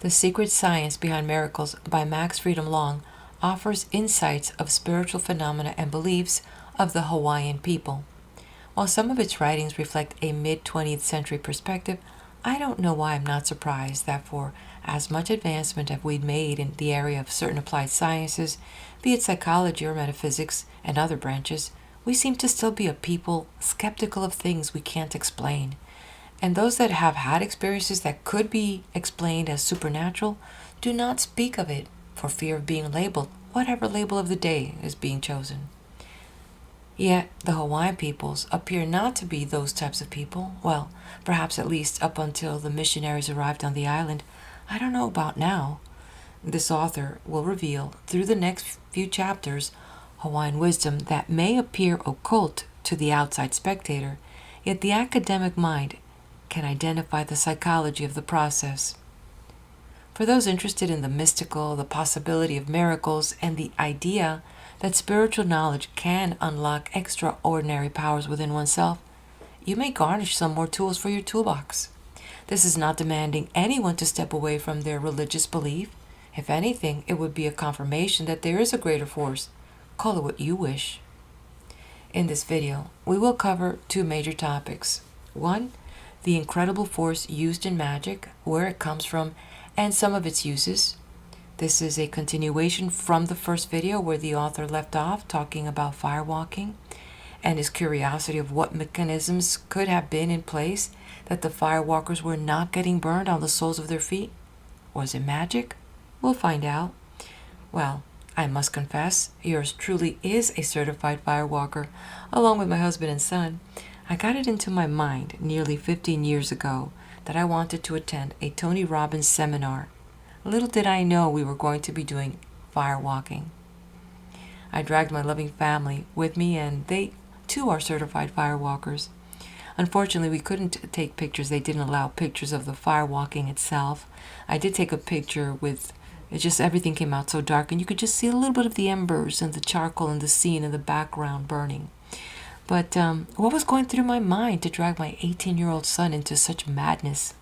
The Secret Science Behind Miracles by Max Freedom Long offers insights of spiritual phenomena and beliefs of the Hawaiian people. While some of its writings reflect a mid-20th century perspective, I don't know why I'm not surprised that for as much advancement as we've made in the area of certain applied sciences, be it psychology or metaphysics and other branches, we seem to still be a people skeptical of things we can't explain. And those that have had experiences that could be explained as supernatural do not speak of it for fear of being labeled, whatever label of the day is being chosen. Yet the Hawaiian peoples appear not to be those types of people. Well, perhaps at least up until the missionaries arrived on the island. I don't know about now. This author will reveal, through the next few chapters, Hawaiian wisdom that may appear occult to the outside spectator, yet the academic mind can identify the psychology of the process. For those interested in the mystical, the possibility of miracles, and the idea that spiritual knowledge can unlock extraordinary powers within oneself, you may garnish some more tools for your toolbox. This is not demanding anyone to step away from their religious belief. If anything, it would be a confirmation that there is a greater force. Call it what you wish. In this video, we will cover two major topics. One, the incredible force used in magic, where it comes from, and some of its uses. This is a continuation from the first video where the author left off talking about firewalking and his curiosity of what mechanisms could have been in place that the firewalkers were not getting burned on the soles of their feet. Was it magic? We'll find out. Well, I must confess, yours truly is a certified firewalker, along with my husband and son. I got it into my mind nearly 15 years ago that I wanted to attend a Tony Robbins seminar. Little did I know we were going to be doing firewalking. I dragged my loving family with me, and they too are certified firewalkers. Unfortunately, we couldn't take pictures. They didn't allow pictures of the firewalking itself. I did take a picture with it, just everything came out so dark, and you could just see a little bit of the embers and the charcoal and the scene in the background burning. But what was going through my mind to drag my 18-year-old son into such madness?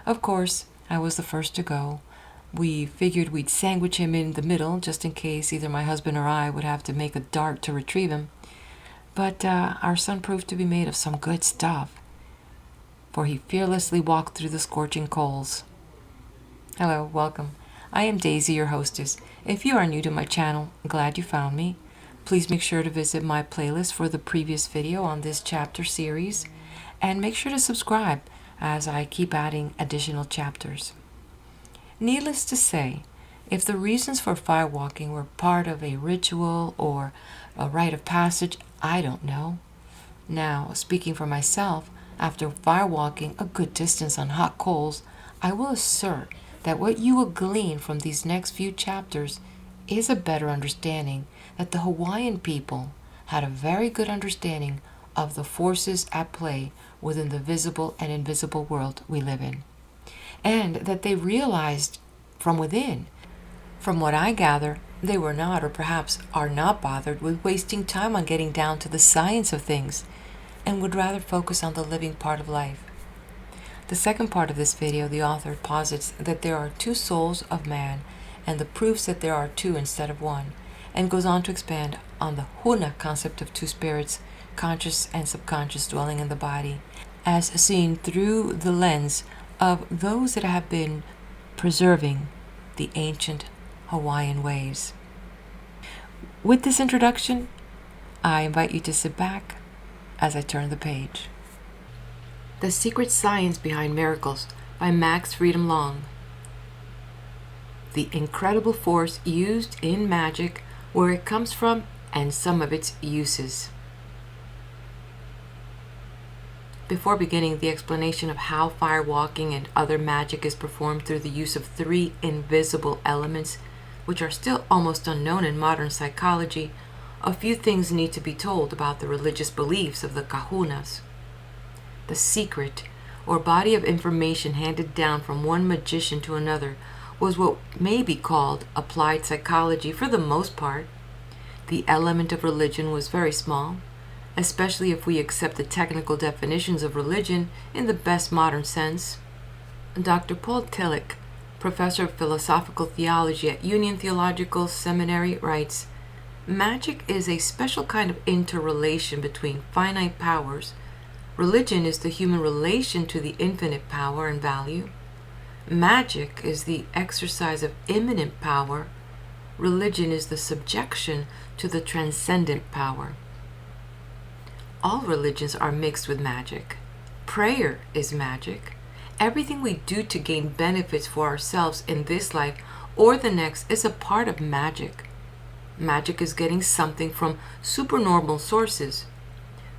Of course, I was the first to go. We figured we'd sandwich him in the middle just in case either my husband or I would have to make a dart to retrieve him. But our son proved to be made of some good stuff, for he fearlessly walked through the scorching coals. Hello, welcome. I am Daisy, your hostess. If you are new to my channel, glad you found me. Please make sure to visit my playlist for the previous video on this chapter series, and make sure to subscribe as I keep adding additional chapters. Needless to say, if the reasons for firewalking were part of a ritual or a rite of passage, I don't know. Now, speaking for myself, after firewalking a good distance on hot coals, I will assert that what you will glean from these next few chapters is a better understanding that the Hawaiian people had a very good understanding of the forces at play within the visible and invisible world we live in, and that they realized from within. From what I gather, they were not, or perhaps are not, bothered with wasting time on getting down to the science of things, and would rather focus on the living part of life. The second part of this video, the author posits that there are two souls of man, and the proofs that there are two instead of one, and goes on to expand on the Huna concept of two spirits, conscious and subconscious, dwelling in the body, as seen through the lens of those that have been preserving the ancient Hawaiian ways. With this introduction, I invite you to sit back as I turn the page. The Secret Science Behind Miracles by Max Freedom Long. The incredible force used in magic, where it comes from, and some of its uses. Before beginning the explanation of how firewalking and other magic is performed through the use of three invisible elements, which are still almost unknown in modern psychology, a few things need to be told about the religious beliefs of the kahunas. The secret, or body of information handed down from one magician to another, was what may be called applied psychology for the most part. The element of religion was very small, especially if we accept the technical definitions of religion in the best modern sense. Dr. Paul Tillich professor of philosophical theology at Union Theological Seminary, writes, "Magic is a special kind of interrelation between finite powers. Religion is the human relation to the infinite power and value. Magic is the exercise of immanent power. Religion is the subjection to the transcendent power. All religions are mixed with magic. Prayer is magic. Everything we do to gain benefits for ourselves in this life or the next is a part of magic. Magic is getting something from supernormal sources.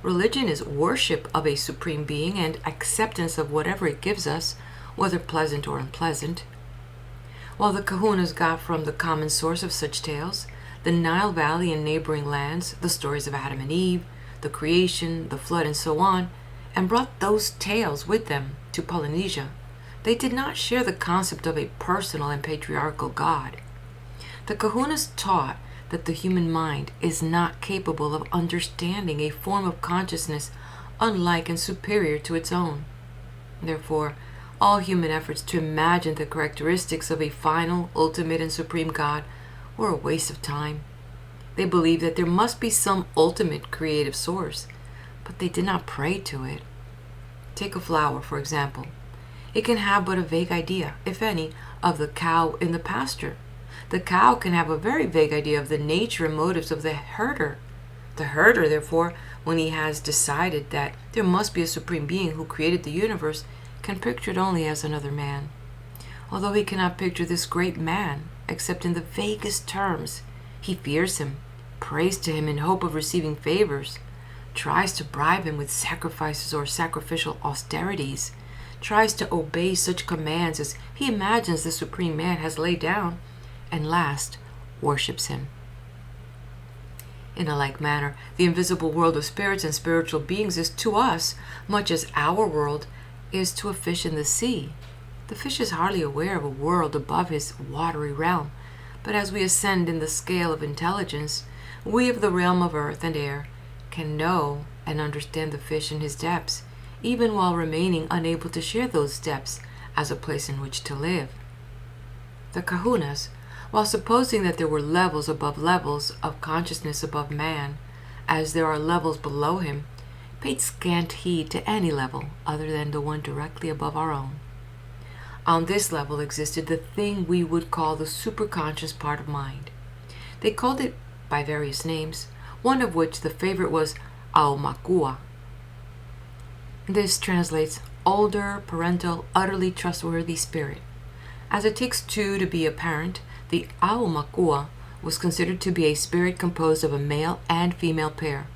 Religion is worship of a supreme being and acceptance of whatever it gives us, whether pleasant or unpleasant. While the kahunas got from the common source of such tales, the Nile Valley and neighboring lands, the stories of Adam and Eve, the creation, the flood, and so on, and brought those tales with them to Polynesia, they did not share the concept of a personal and patriarchal God. The kahunas taught that the human mind is not capable of understanding a form of consciousness unlike and superior to its own. Therefore, all human efforts to imagine the characteristics of a final, ultimate, and supreme God were a waste of time. They believed that there must be some ultimate creative source, but they did not pray to it. Take a flower, for example. It can have but a vague idea, if any, of the cow in the pasture. The cow can have a very vague idea of the nature and motives of the herder. The herder, therefore, when he has decided that there must be a supreme being who created the universe, can picture it only as another man. Although he cannot picture this great man, except in the vaguest terms, he fears him, prays to him in hope of receiving favors, tries to bribe him with sacrifices or sacrificial austerities, tries to obey such commands as he imagines the supreme man has laid down, and last, worships him. In a like manner, the invisible world of spirits and spiritual beings is to us much as our world is to a fish in the sea. The fish is hardly aware of a world above his watery realm, but as we ascend in the scale of intelligence, we of the realm of earth and air can know and understand the fish in his depths, even while remaining unable to share those depths as a place in which to live. The kahunas, while supposing that there were levels above levels of consciousness above man, as there are levels below him, paid scant heed to any level other than the one directly above our own. On this level existed the thing we would call the superconscious part of mind. They called it by various names, one of which the favorite was Aumakua. This translates older, parental, utterly trustworthy spirit. As it takes two to be a parent, the Aumakua was considered to be a spirit composed of a male and female pair.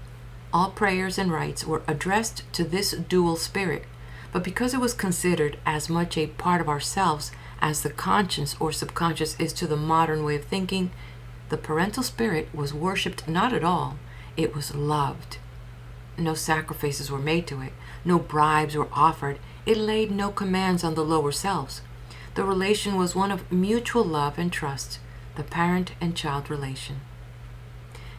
All prayers and rites were addressed to this dual spirit, but because it was considered as much a part of ourselves as the conscious or subconscious is to the modern way of thinking, the parental spirit was worshipped not at all, it was loved. No sacrifices were made to it, no bribes were offered, it laid no commands on the lower selves. The relation was one of mutual love and trust, the parent and child relation.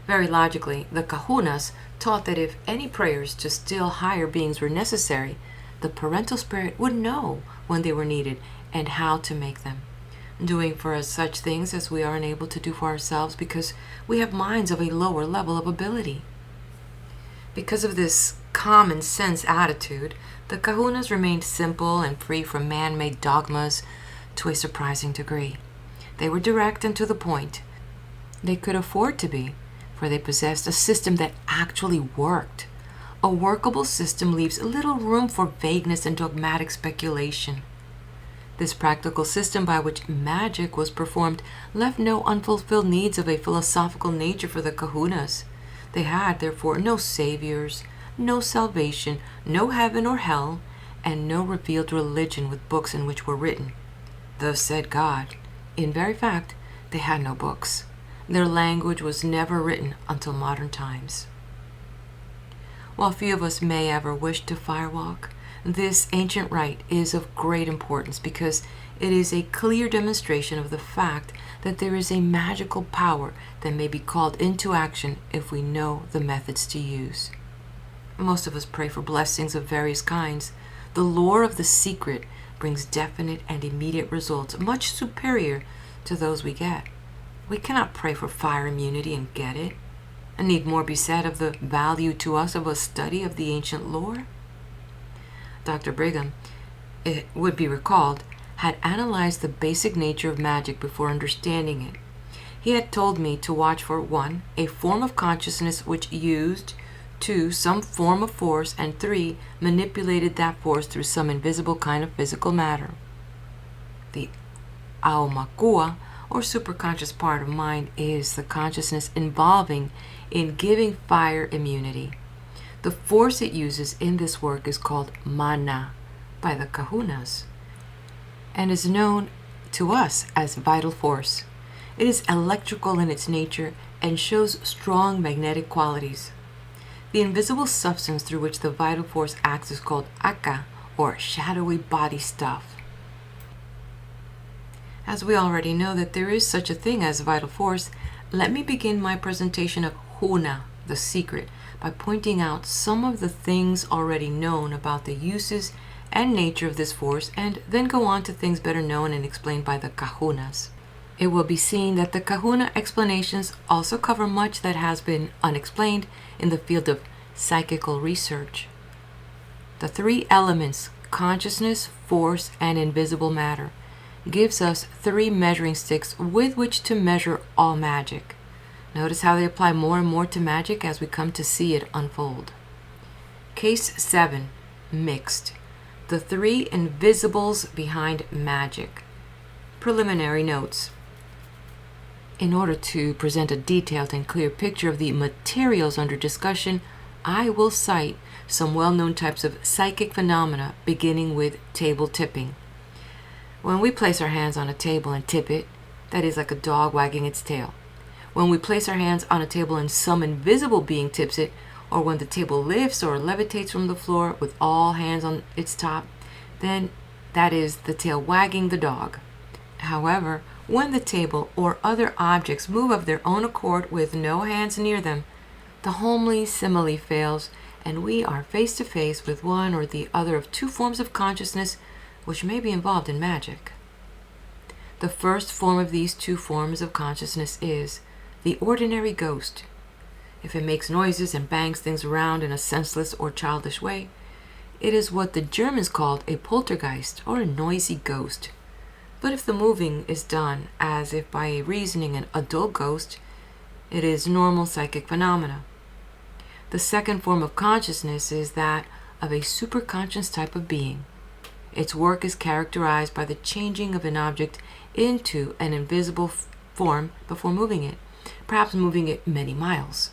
Very logically, the kahunas taught that if any prayers to still higher beings were necessary, the parental spirit would know when they were needed and how to make them, doing for us such things as we are unable to do for ourselves because we have minds of a lower level of ability. Because of this common sense attitude, the kahunas remained simple and free from man-made dogmas to a surprising degree. They were direct and to the point. They could afford to be, for they possessed a system that actually worked. A workable system leaves little room for vagueness and dogmatic speculation. This practical system by which magic was performed left no unfulfilled needs of a philosophical nature for the kahunas. They had, therefore, no saviors, no salvation, no heaven or hell, and no revealed religion with books in which were written, "Thus said God." In very fact, they had no books. Their language was never written until modern times. While few of us may ever wish to firewalk, this ancient rite is of great importance because it is a clear demonstration of the fact that there is a magical power that may be called into action if we know the methods to use. Most of us pray for blessings of various kinds. The lore of the secret brings definite and immediate results, much superior to those we get. We cannot pray for fire immunity and get it. And need more be said of the value to us of a study of the ancient lore? Dr. Brigham, it would be recalled, had analyzed the basic nature of magic before understanding it. He had told me to watch for 1, a form of consciousness which used 2, some form of force, and 3, manipulated that force through some invisible kind of physical matter. The Aumakua, or superconscious part of mind, is the consciousness involving in giving fire immunity. The force it uses in this work is called mana by the Kahunas and is known to us as vital force. It is electrical in its nature and shows strong magnetic qualities. The invisible substance through which the vital force acts is called aka, or shadowy body stuff. As we already know that there is such a thing as vital force, let me begin my presentation of Huna, the secret, by pointing out some of the things already known about the uses and nature of this force, and then go on to things better known and explained by the Kahunas. It will be seen that the Kahuna explanations also cover much that has been unexplained in the field of psychical research. The 3 elements, consciousness, force, and invisible matter, gives us 3 measuring sticks with which to measure all magic. Notice how they apply more and more to magic as we come to see it unfold. Case 7, mixed. The 3 invisibles behind magic. Preliminary notes. In order to present a detailed and clear picture of the materials under discussion, I will cite some well-known types of psychic phenomena, beginning with table tipping. When we place our hands on a table and tip it, that is like a dog wagging its tail. When we place our hands on a table and some invisible being tips it, or when the table lifts or levitates from the floor with all hands on its top, then that is the tail wagging the dog. However, when the table or other objects move of their own accord with no hands near them, the homely simile fails, and we are face to face with one or the other of 2 forms of consciousness which may be involved in magic. The first form of these 2 forms of consciousness is the ordinary ghost. If it makes noises and bangs things around in a senseless or childish way, it is what the Germans called a poltergeist, or a noisy ghost. But if the moving is done as if by a reasoning and adult ghost, it is normal psychic phenomena. The second form of consciousness is that of a superconscious type of being. Its work is characterized by the changing of an object into an invisible form before moving it, perhaps moving it many miles.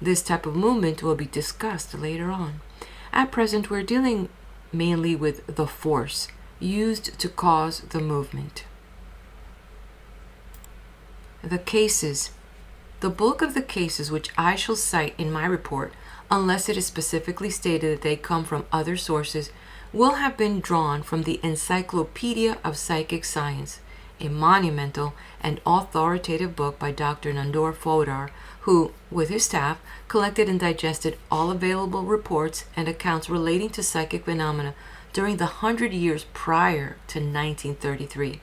This type of movement will be discussed later on. At present, we're dealing mainly with the force used to cause the movement. The cases. The bulk of the cases which I shall cite in my report, unless it is specifically stated that they come from other sources, will have been drawn from the Encyclopedia of Psychic Science, a monumental and authoritative book by Dr. Nandor Fodor, who, with his staff, collected and digested all available reports and accounts relating to psychic phenomena during the 100 years prior to 1933.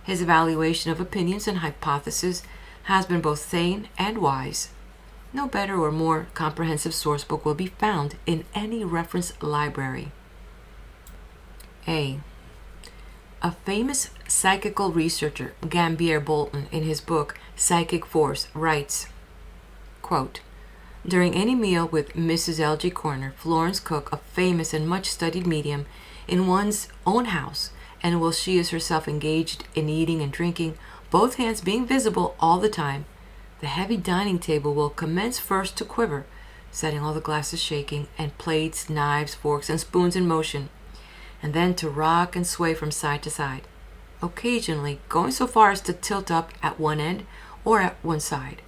His evaluation of opinions and hypotheses has been both sane and wise. No better or more comprehensive sourcebook will be found in any reference library. A famous psychical researcher, Gambier Bolton, in his book Psychic Force, writes, quote, "During any meal with Mrs. L.G. Corner, Florence Cook, a famous and much-studied medium, in one's own house, and while she is herself engaged in eating and drinking, both hands being visible all the time, the heavy dining table will commence first to quiver, setting all the glasses shaking, and plates, knives, forks, and spoons in motion, and then to rock and sway from side to side, occasionally going so far as to tilt up at one end or at one side,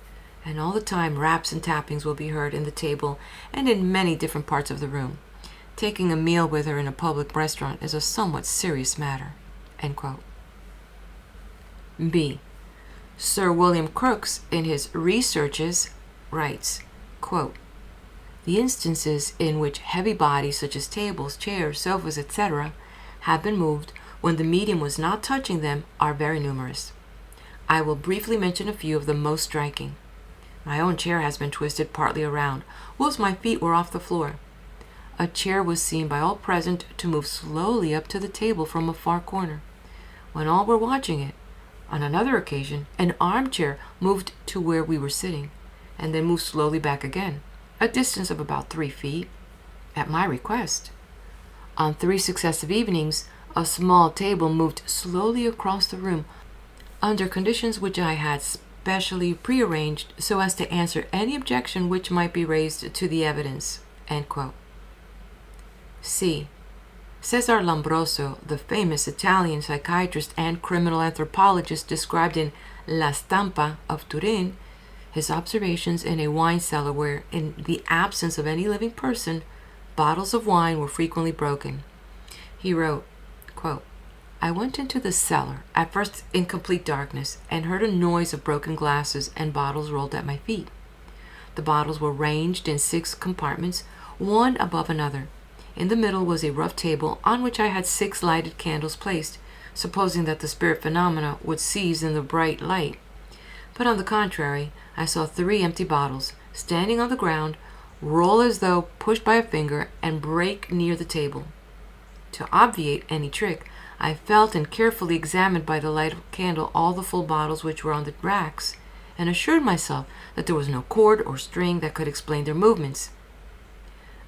and all the time raps and tappings will be heard in the table and in many different parts of the room. Taking a meal with her in a public restaurant is a somewhat serious matter." End quote. B. Sir William Crookes, in his Researches, writes, quote, "The instances in which heavy bodies such as tables, chairs, sofas, etc., have been moved when the medium was not touching them are very numerous. I will briefly mention a few of the most striking. My own chair has been twisted partly around, whilst my feet were off the floor. A chair was seen by all present to move slowly up to the table from a far corner. When all were watching it, on another occasion, an armchair moved to where we were sitting, and then moved slowly back again, a distance of about 3 feet, at my request. On 3 successive evenings, a small table moved slowly across the room, under conditions which I had specially prearranged so as to answer any objection which might be raised to the evidence." End quote. C. Cesar Lombroso, the famous Italian psychiatrist and criminal anthropologist, described in La Stampa of Turin his observations in a wine cellar where, in the absence of any living person, bottles of wine were frequently broken. He wrote, quote, "I went into the cellar, at first in complete darkness, and heard a noise of broken glasses and bottles rolled at my feet. The bottles were ranged in 6 compartments, one above another. In the middle was a rough table on which I had 6 lighted candles placed, supposing that the spirit phenomena would cease in the bright light. But on the contrary, I saw 3 empty bottles, standing on the ground, roll as though pushed by a finger, and break near the table. To obviate any trick, I felt and carefully examined by the light of a candle all the full bottles which were on the racks, and assured myself that there was no cord or string that could explain their movements.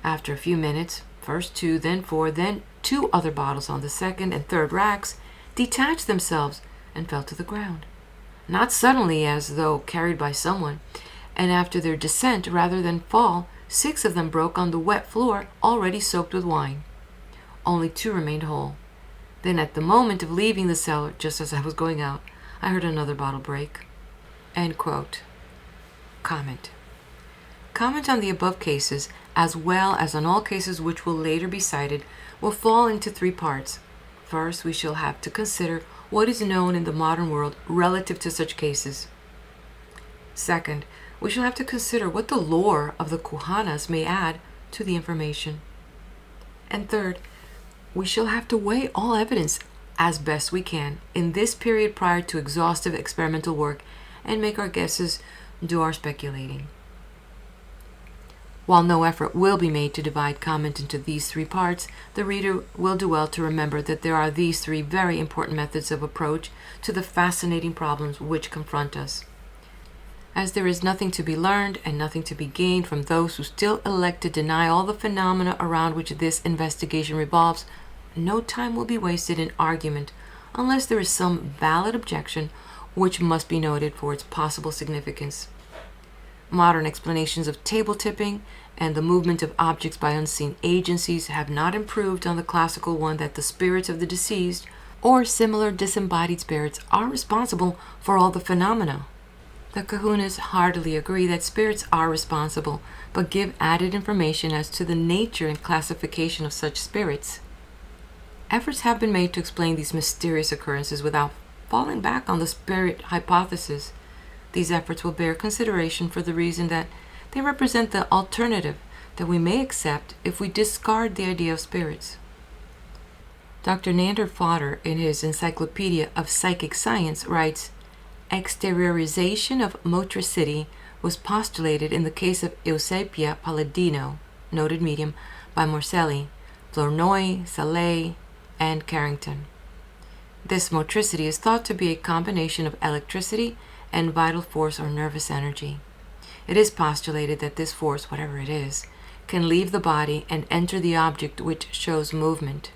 After a few minutes, first 2, then 4, then 2 other bottles on the second and third racks detached themselves and fell to the ground, not suddenly as though carried by someone, and after their descent rather than fall, 6 of them broke on the wet floor already soaked with wine. Only 2 remained whole. Then at the moment of leaving the cellar, just as I was going out, I heard another bottle break." End quote. Comment. Comment on the above cases, as well as on all cases which will later be cited, will fall into 3 parts. First, we shall have to consider what is known in the modern world relative to such cases. Second, we shall have to consider what the lore of the kuhanas may add to the information. And third, we shall have to weigh all evidence as best we can in this period prior to exhaustive experimental work and make our guesses, do our speculating. While no effort will be made to divide comment into these 3 parts, the reader will do well to remember that there are these 3 very important methods of approach to the fascinating problems which confront us. As there is nothing to be learned and nothing to be gained from those who still elect to deny all the phenomena around which this investigation revolves, no time will be wasted in argument unless there is some valid objection which must be noted for its possible significance. Modern explanations of table tipping and the movement of objects by unseen agencies have not improved on the classical one that the spirits of the deceased or similar disembodied spirits are responsible for all the phenomena. The kahunas heartily agree that spirits are responsible, but give added information as to the nature and classification of such spirits. Efforts have been made to explain these mysterious occurrences without falling back on the spirit hypothesis. These efforts will bear consideration for the reason that they represent the alternative that we may accept if we discard the idea of spirits. Dr. Nander Fodder, in his Encyclopedia of Psychic Science, writes, "Exteriorization of motricity was postulated in the case of Eusebia Palladino, noted medium, by Morselli, Flournoy, Saleh, and Carrington. This motricity is thought to be a combination of electricity and vital force or nervous energy. It is postulated that this force, whatever it is, can leave the body and enter the object which shows movement.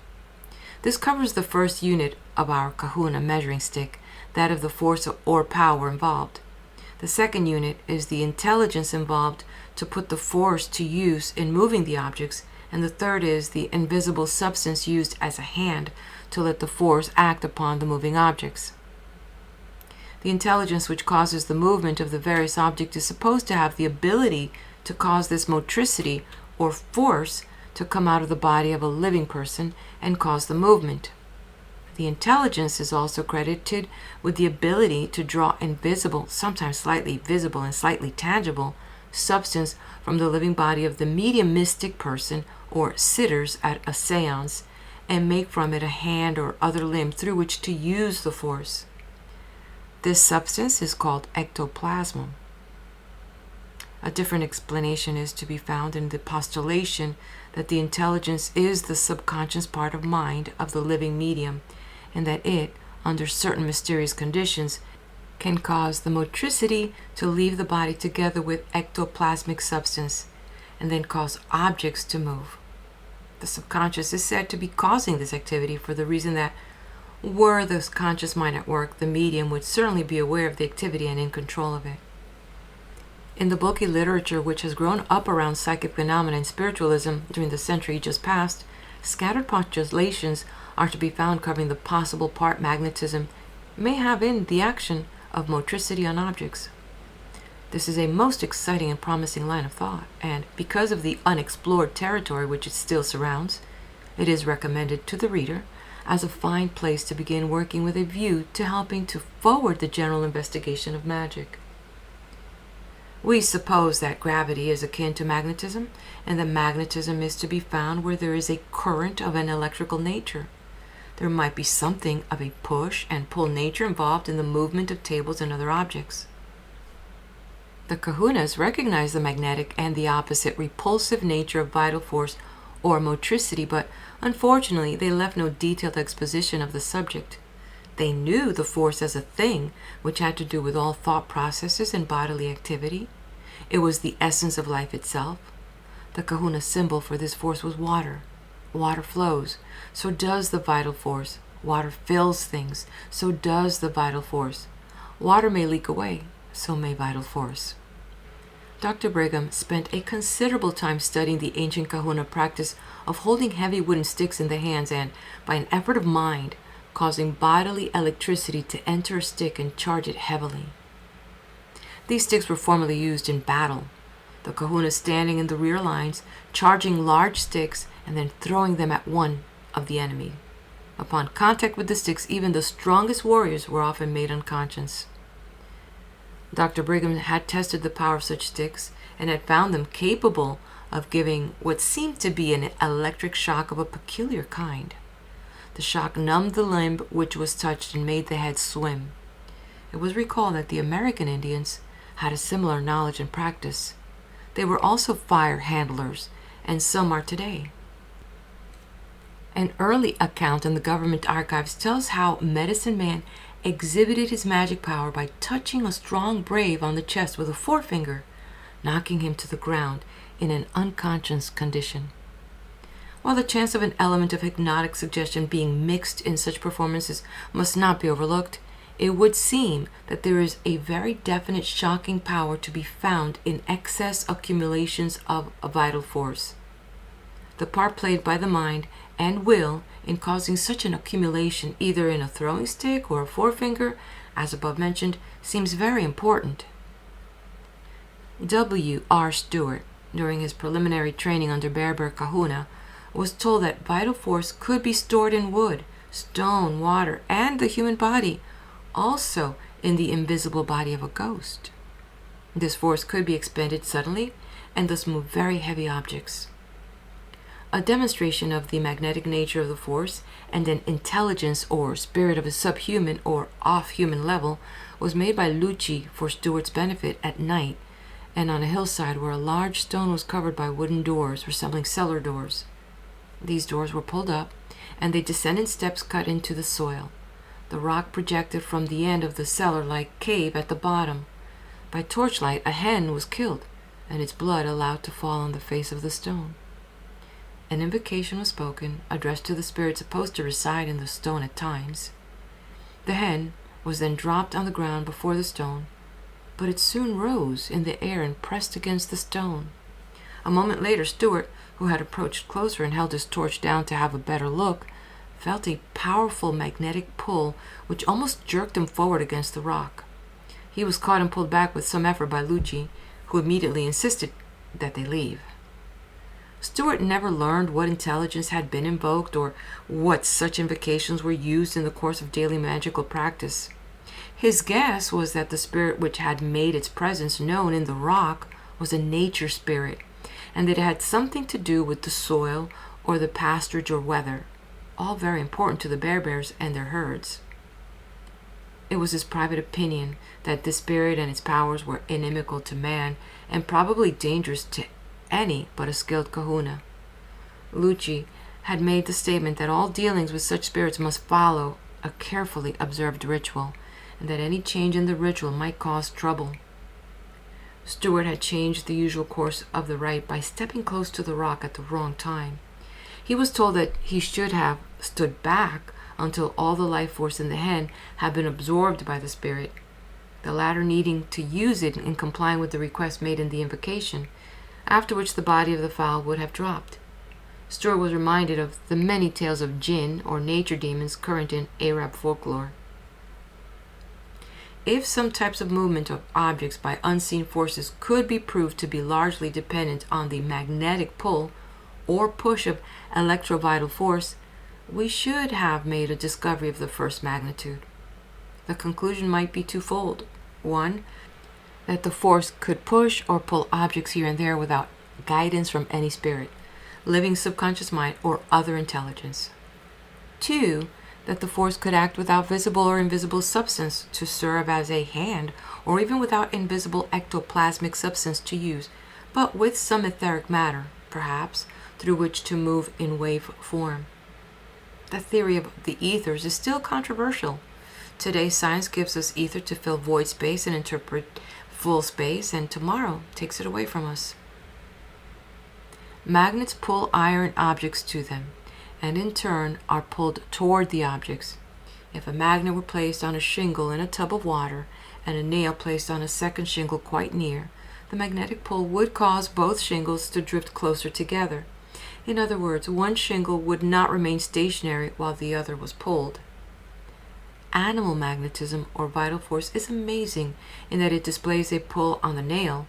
This covers the first unit of our kahuna measuring stick, that of the force or power involved. The second unit is the intelligence involved to put the force to use in moving the objects, and the third is the invisible substance used as a hand to let the force act upon the moving objects. The intelligence which causes the movement of the various objects is supposed to have the ability to cause this motricity or force to come out of the body of a living person and cause the movement. The intelligence is also credited with the ability to draw invisible, sometimes slightly visible and slightly tangible, substance from the living body of the medium mystic person or sitters at a seance, and make from it a hand or other limb through which to use the force. This substance is called ectoplasm. A different explanation is to be found in the postulation that the intelligence is the subconscious part of mind of the living medium, and that it, under certain mysterious conditions, can cause the motricity to leave the body together with ectoplasmic substance, and then cause objects to move. The subconscious is said to be causing this activity for the reason that, were the conscious mind at work, the medium would certainly be aware of the activity and in control of it. In the bulky literature which has grown up around psychic phenomena and spiritualism during the century just past, scattered postulations are to be found covering the possible part magnetism may have in the action of motricity on objects. This is a most exciting and promising line of thought, and because of the unexplored territory which it still surrounds, it is recommended to the reader as a fine place to begin working with a view to helping to forward the general investigation of magic. We suppose that gravity is akin to magnetism, and that magnetism is to be found where there is a current of an electrical nature. There might be something of a push and pull nature involved in the movement of tables and other objects. The kahunas recognize the magnetic and the opposite repulsive nature of vital force or motricity, but unfortunately they left no detailed exposition of the subject. They knew the force as a thing which had to do with all thought processes and bodily activity. It was the essence of life itself. The kahuna symbol for this force was water. Water flows, so does the vital force. Water fills things, so does the vital force. Water may leak away, so may vital force. Dr. Brigham spent a considerable time studying the ancient kahuna practice of holding heavy wooden sticks in the hands and, by an effort of mind, causing bodily electricity to enter a stick and charge it heavily. These sticks were formerly used in battle, the kahuna standing in the rear lines, charging large sticks and then throwing them at one of the enemy. Upon contact with the sticks, even the strongest warriors were often made unconscious. Dr. Brigham had tested the power of such sticks and had found them capable of giving what seemed to be an electric shock of a peculiar kind. The shock numbed the limb which was touched and made the head swim. It was recalled that the American Indians had a similar knowledge and practice. They were also fire handlers, and some are today. An early account in the government archives tells how medicine man exhibited his magic power by touching a strong brave on the chest with a forefinger, knocking him to the ground in an unconscious condition. While the chance of an element of hypnotic suggestion being mixed in such performances must not be overlooked, it would seem that there is a very definite shocking power to be found in excess accumulations of a vital force. The part played by the mind and will in causing such an accumulation, either in a throwing stick or a forefinger, as above mentioned, seems very important. W.R. Stewart, during his preliminary training under Berber Kahuna, was told that vital force could be stored in wood, stone, water, and the human body, also in the invisible body of a ghost. This force could be expended suddenly and thus move very heavy objects. A demonstration of the magnetic nature of the force and an intelligence or spirit of a subhuman or off-human level was made by Lucci for Stewart's benefit at night and on a hillside where a large stone was covered by wooden doors resembling cellar doors. These doors were pulled up, and they descend in steps cut into the soil. The rock projected from the end of the cellar-like cave at the bottom. By torchlight, a hen was killed, and its blood allowed to fall on the face of the stone. An invocation was spoken, addressed to the spirit supposed to reside in the stone at times. The hen was then dropped on the ground before the stone, but it soon rose in the air and pressed against the stone. A moment later, Stewart, who had approached closer and held his torch down to have a better look, felt a powerful magnetic pull which almost jerked him forward against the rock. He was caught and pulled back with some effort by Lucci, who immediately insisted that they leave. Stewart never learned what intelligence had been invoked or what such invocations were used in the course of daily magical practice. His guess was that the spirit which had made its presence known in the rock was a nature spirit, and that it had something to do with the soil or the pasturage or weather. all very important to the bears and their herds. It was his private opinion that this spirit and its powers were inimical to man and probably dangerous to any but a skilled kahuna. Lucci had made the statement that all dealings with such spirits must follow a carefully observed ritual, and that any change in the ritual might cause trouble. Stewart had changed the usual course of the rite by stepping close to the rock at the wrong time. He was told that he should have stood back until all the life force in the hen had been absorbed by the spirit, the latter needing to use it in complying with the request made in the invocation, after which the body of the fowl would have dropped. Stewart was reminded of the many tales of jinn, or nature demons, current in Arab folklore. If some types of movement of objects by unseen forces could be proved to be largely dependent on the magnetic pull or push of electrovital force, we should have made a discovery of the first magnitude. The conclusion might be twofold. One, that the force could push or pull objects here and there without guidance from any spirit, living subconscious mind, or other intelligence. Two, that the force could act without visible or invisible substance to serve as a hand, or even without invisible ectoplasmic substance to use, but with some etheric matter, perhaps, through which to move in wave form. The theory of the ethers is still controversial. Today, science gives us ether to fill void space and interpret full space, and tomorrow takes it away from us. Magnets pull iron objects to them, and in turn are pulled toward the objects. If a magnet were placed on a shingle in a tub of water, and a nail placed on a second shingle quite near, the magnetic pull would cause both shingles to drift closer together. In other words, one shingle would not remain stationary while the other was pulled. Animal magnetism, or vital force, is amazing in that it displays a pull on the nail,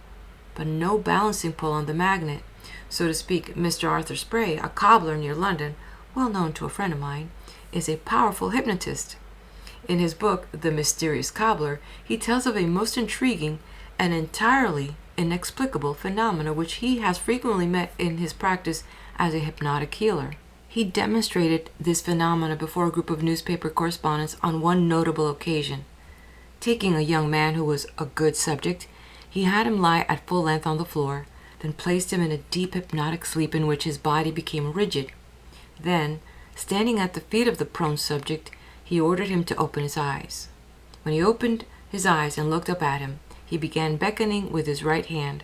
but no balancing pull on the magnet. So to speak, Mr. Arthur Spray, a cobbler near London, well known to a friend of mine, is a powerful hypnotist. In his book, The Mysterious Cobbler, he tells of a most intriguing and entirely inexplicable phenomena which he has frequently met in his practice as a hypnotic healer. He demonstrated this phenomena before a group of newspaper correspondents on one notable occasion. Taking a young man who was a good subject, he had him lie at full length on the floor, then placed him in a deep hypnotic sleep in which his body became rigid. Then, standing at the feet of the prone subject, he ordered him to open his eyes. When he opened his eyes and looked up at him, he began beckoning with his right hand.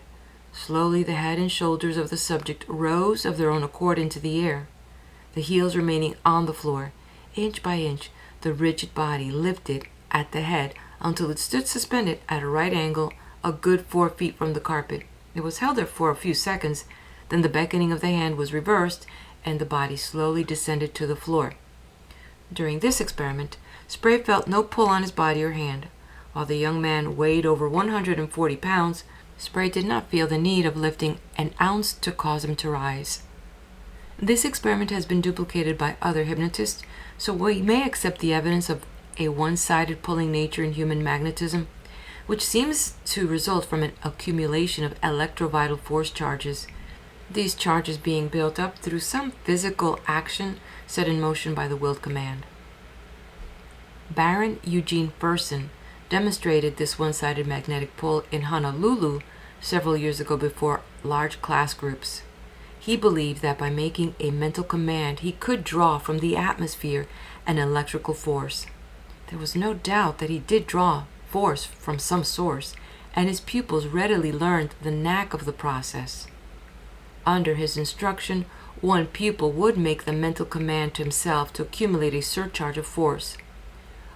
Slowly the head and shoulders of the subject rose of their own accord into the air, the heels remaining on the floor. Inch by inch, the rigid body lifted at the head until it stood suspended at a right angle, a good 4 feet from the carpet. It was held there for a few seconds, then the beckoning of the hand was reversed, and the body slowly descended to the floor. During this experiment, Spray felt no pull on his body or hand. While the young man weighed over 140 pounds, Spray did not feel the need of lifting an ounce to cause him to rise. This experiment has been duplicated by other hypnotists, so we may accept the evidence of a one-sided pulling nature in human magnetism, which seems to result from an accumulation of electrovital force charges, these charges being built up through some physical action set in motion by the willed command. Baron Eugene Fersen demonstrated this one-sided magnetic pull in Honolulu several years ago before large class groups. He believed that by making a mental command, he could draw from the atmosphere an electrical force. There was no doubt that he did draw force from some source, and his pupils readily learned the knack of the process. Under his instruction, one pupil would make the mental command to himself to accumulate a surcharge of force.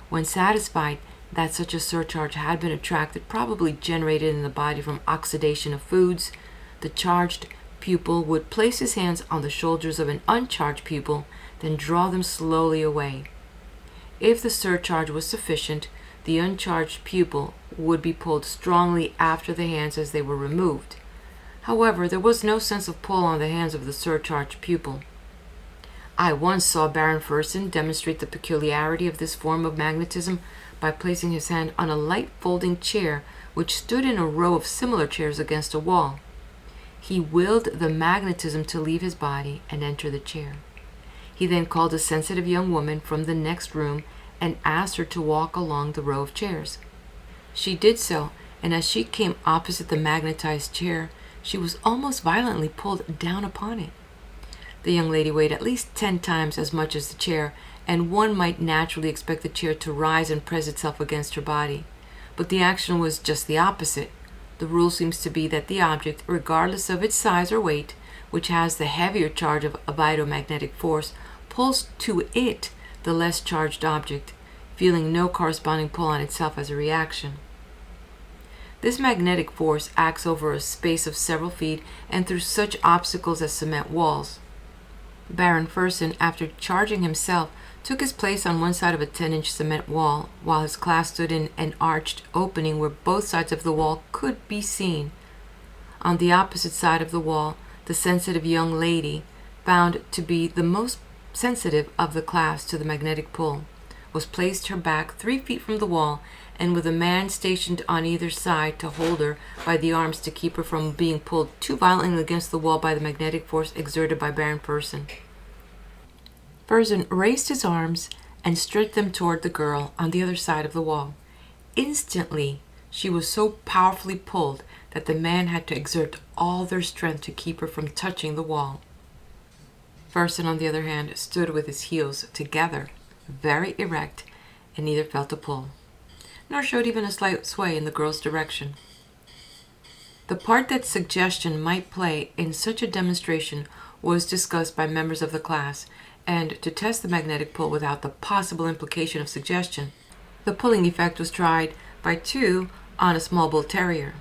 When satisfied that such a surcharge had been attracted, probably generated in the body from oxidation of foods, the charged pupil would place his hands on the shoulders of an uncharged pupil, then draw them slowly away. If the surcharge was sufficient, the uncharged pupil would be pulled strongly after the hands as they were removed. However, there was no sense of pull on the hands of the surcharged pupil. I once saw Baron Fersen demonstrate the peculiarity of this form of magnetism by placing his hand on a light folding chair which stood in a row of similar chairs against a wall. He willed the magnetism to leave his body and enter the chair. He then called a sensitive young woman from the next room and asked her to walk along the row of chairs. She did so, and as she came opposite the magnetized chair, she was almost violently pulled down upon it. The young lady weighed at least 10 times as much as the chair, and one might naturally expect the chair to rise and press itself against her body. But the action was just the opposite. The rule seems to be that the object, regardless of its size or weight, which has the heavier charge of a biomagnetic force, pulls to it the less charged object, feeling no corresponding pull on itself as a reaction. This magnetic force acts over a space of several feet and through such obstacles as cement walls. Baron Fersen, after charging himself, took his place on one side of a 10-inch cement wall, while his class stood in an arched opening where both sides of the wall could be seen. On the opposite side of the wall, the sensitive young lady, found to be the most sensitive of the class to the magnetic pull, was placed her back 3 feet from the wall, and with a man stationed on either side to hold her by the arms to keep her from being pulled too violently against the wall by the magnetic force exerted by Baron Fersen. Fersen raised his arms and stretched them toward the girl on the other side of the wall. Instantly, she was so powerfully pulled that the man had to exert all their strength to keep her from touching the wall. Fersen, on the other hand, stood with his heels together, very erect, and neither felt a pull, nor showed even a slight sway in the girl's direction. The part that suggestion might play in such a demonstration was discussed by members of the class, and to test the magnetic pull without the possible implication of suggestion, the pulling effect was tried by 2 on a small bull terrier.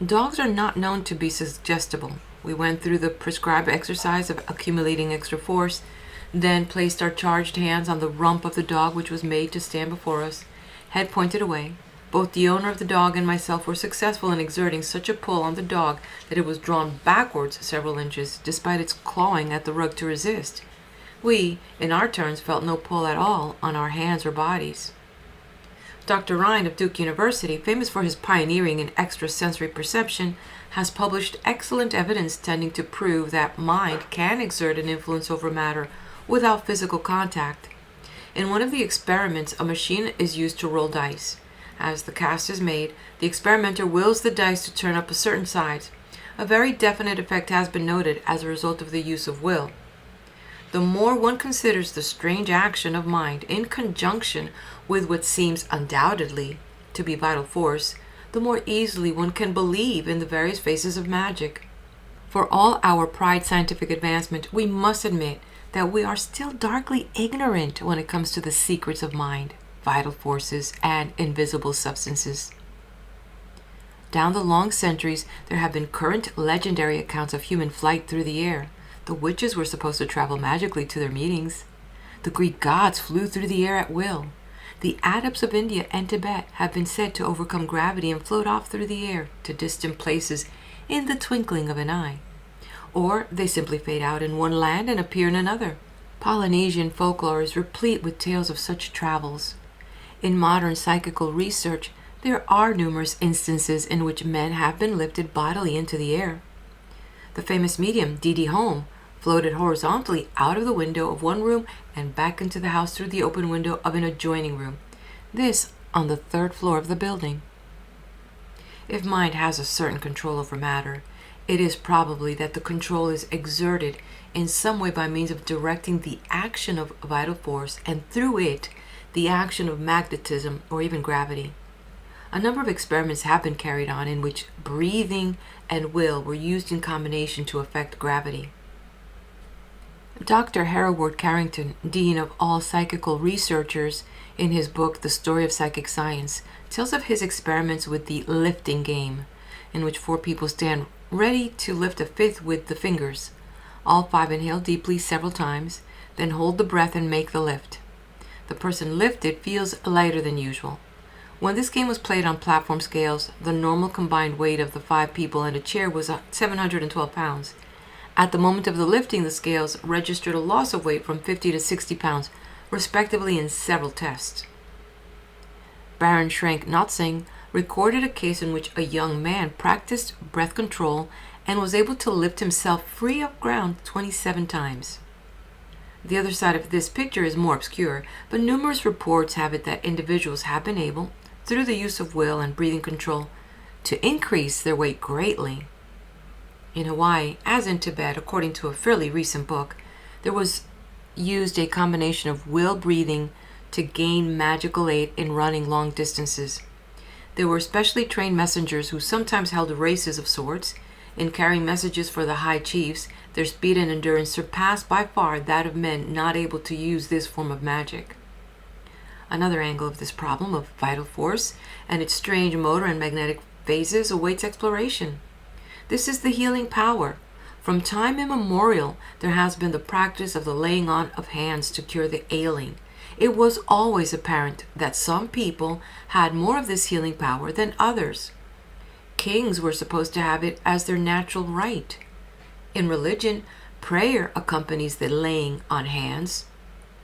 Dogs are not known to be suggestible. We went through the prescribed exercise of accumulating extra force, then placed our charged hands on the rump of the dog, which was made to stand before us, head pointed away. Both the owner of the dog and myself were successful in exerting such a pull on the dog that it was drawn backwards several inches, despite its clawing at the rug to resist. We, in our turns, felt no pull at all on our hands or bodies. Dr. Ryan of Duke University, famous for his pioneering in extrasensory perception, has published excellent evidence tending to prove that mind can exert an influence over matter without physical contact. In one of the experiments, a machine is used to roll dice. As the cast is made, the experimenter wills the dice to turn up a certain size. A very definite effect has been noted as a result of the use of will. The more one considers the strange action of mind in conjunction with what seems undoubtedly to be vital force, the more easily one can believe in the various phases of magic. For all our pride scientific advancement, we must admit that we are still darkly ignorant when it comes to the secrets of mind, vital forces, and invisible substances. Down the long centuries, there have been current legendary accounts of human flight through the air. The witches were supposed to travel magically to their meetings. The Greek gods flew through the air at will. The adepts of India and Tibet have been said to overcome gravity and float off through the air to distant places in the twinkling of an eye. Or they simply fade out in one land and appear in another. Polynesian folklore is replete with tales of such travels. In modern psychical research, there are numerous instances in which men have been lifted bodily into the air. The famous medium, D.D. Home, floated horizontally out of the window of one room and back into the house through the open window of an adjoining room, this on the 3rd floor of the building. If mind has a certain control over matter, it is probably that the control is exerted in some way by means of directing the action of vital force and through it the action of magnetism or even gravity. A number of experiments have been carried on in which breathing and will were used in combination to affect gravity. Dr. Hereward Carrington, Dean of all Psychical Researchers, in his book The Story of Psychic Science, tells of his experiments with the lifting game, in which 4 people stand ready to lift a 5th with the fingers. All 5 inhale deeply several times, then hold the breath and make the lift. The person lifted feels lighter than usual. When this game was played on platform scales, the normal combined weight of the 5 people and a chair was 712 pounds. At the moment of the lifting, the scales registered a loss of weight from 50 to 60 pounds, respectively, in several tests. Baron Schrenk Notzing recorded a case in which a young man practiced breath control and was able to lift himself free of ground 27 times. The other side of this picture is more obscure, but numerous reports have it that individuals have been able, through the use of will and breathing control, to increase their weight greatly. In Hawaii, as in Tibet, according to a fairly recent book, there was used a combination of will breathing to gain magical aid in running long distances. There were specially trained messengers who sometimes held races of sorts. In carrying messages for the high chiefs, their speed and endurance surpassed by far that of men not able to use this form of magic. Another angle of this problem of vital force and its strange motor and magnetic phases awaits exploration. This is the healing power. From time immemorial, there has been the practice of the laying on of hands to cure the ailing. It was always apparent that some people had more of this healing power than others. Kings were supposed to have it as their natural right. In religion, prayer accompanies the laying on hands.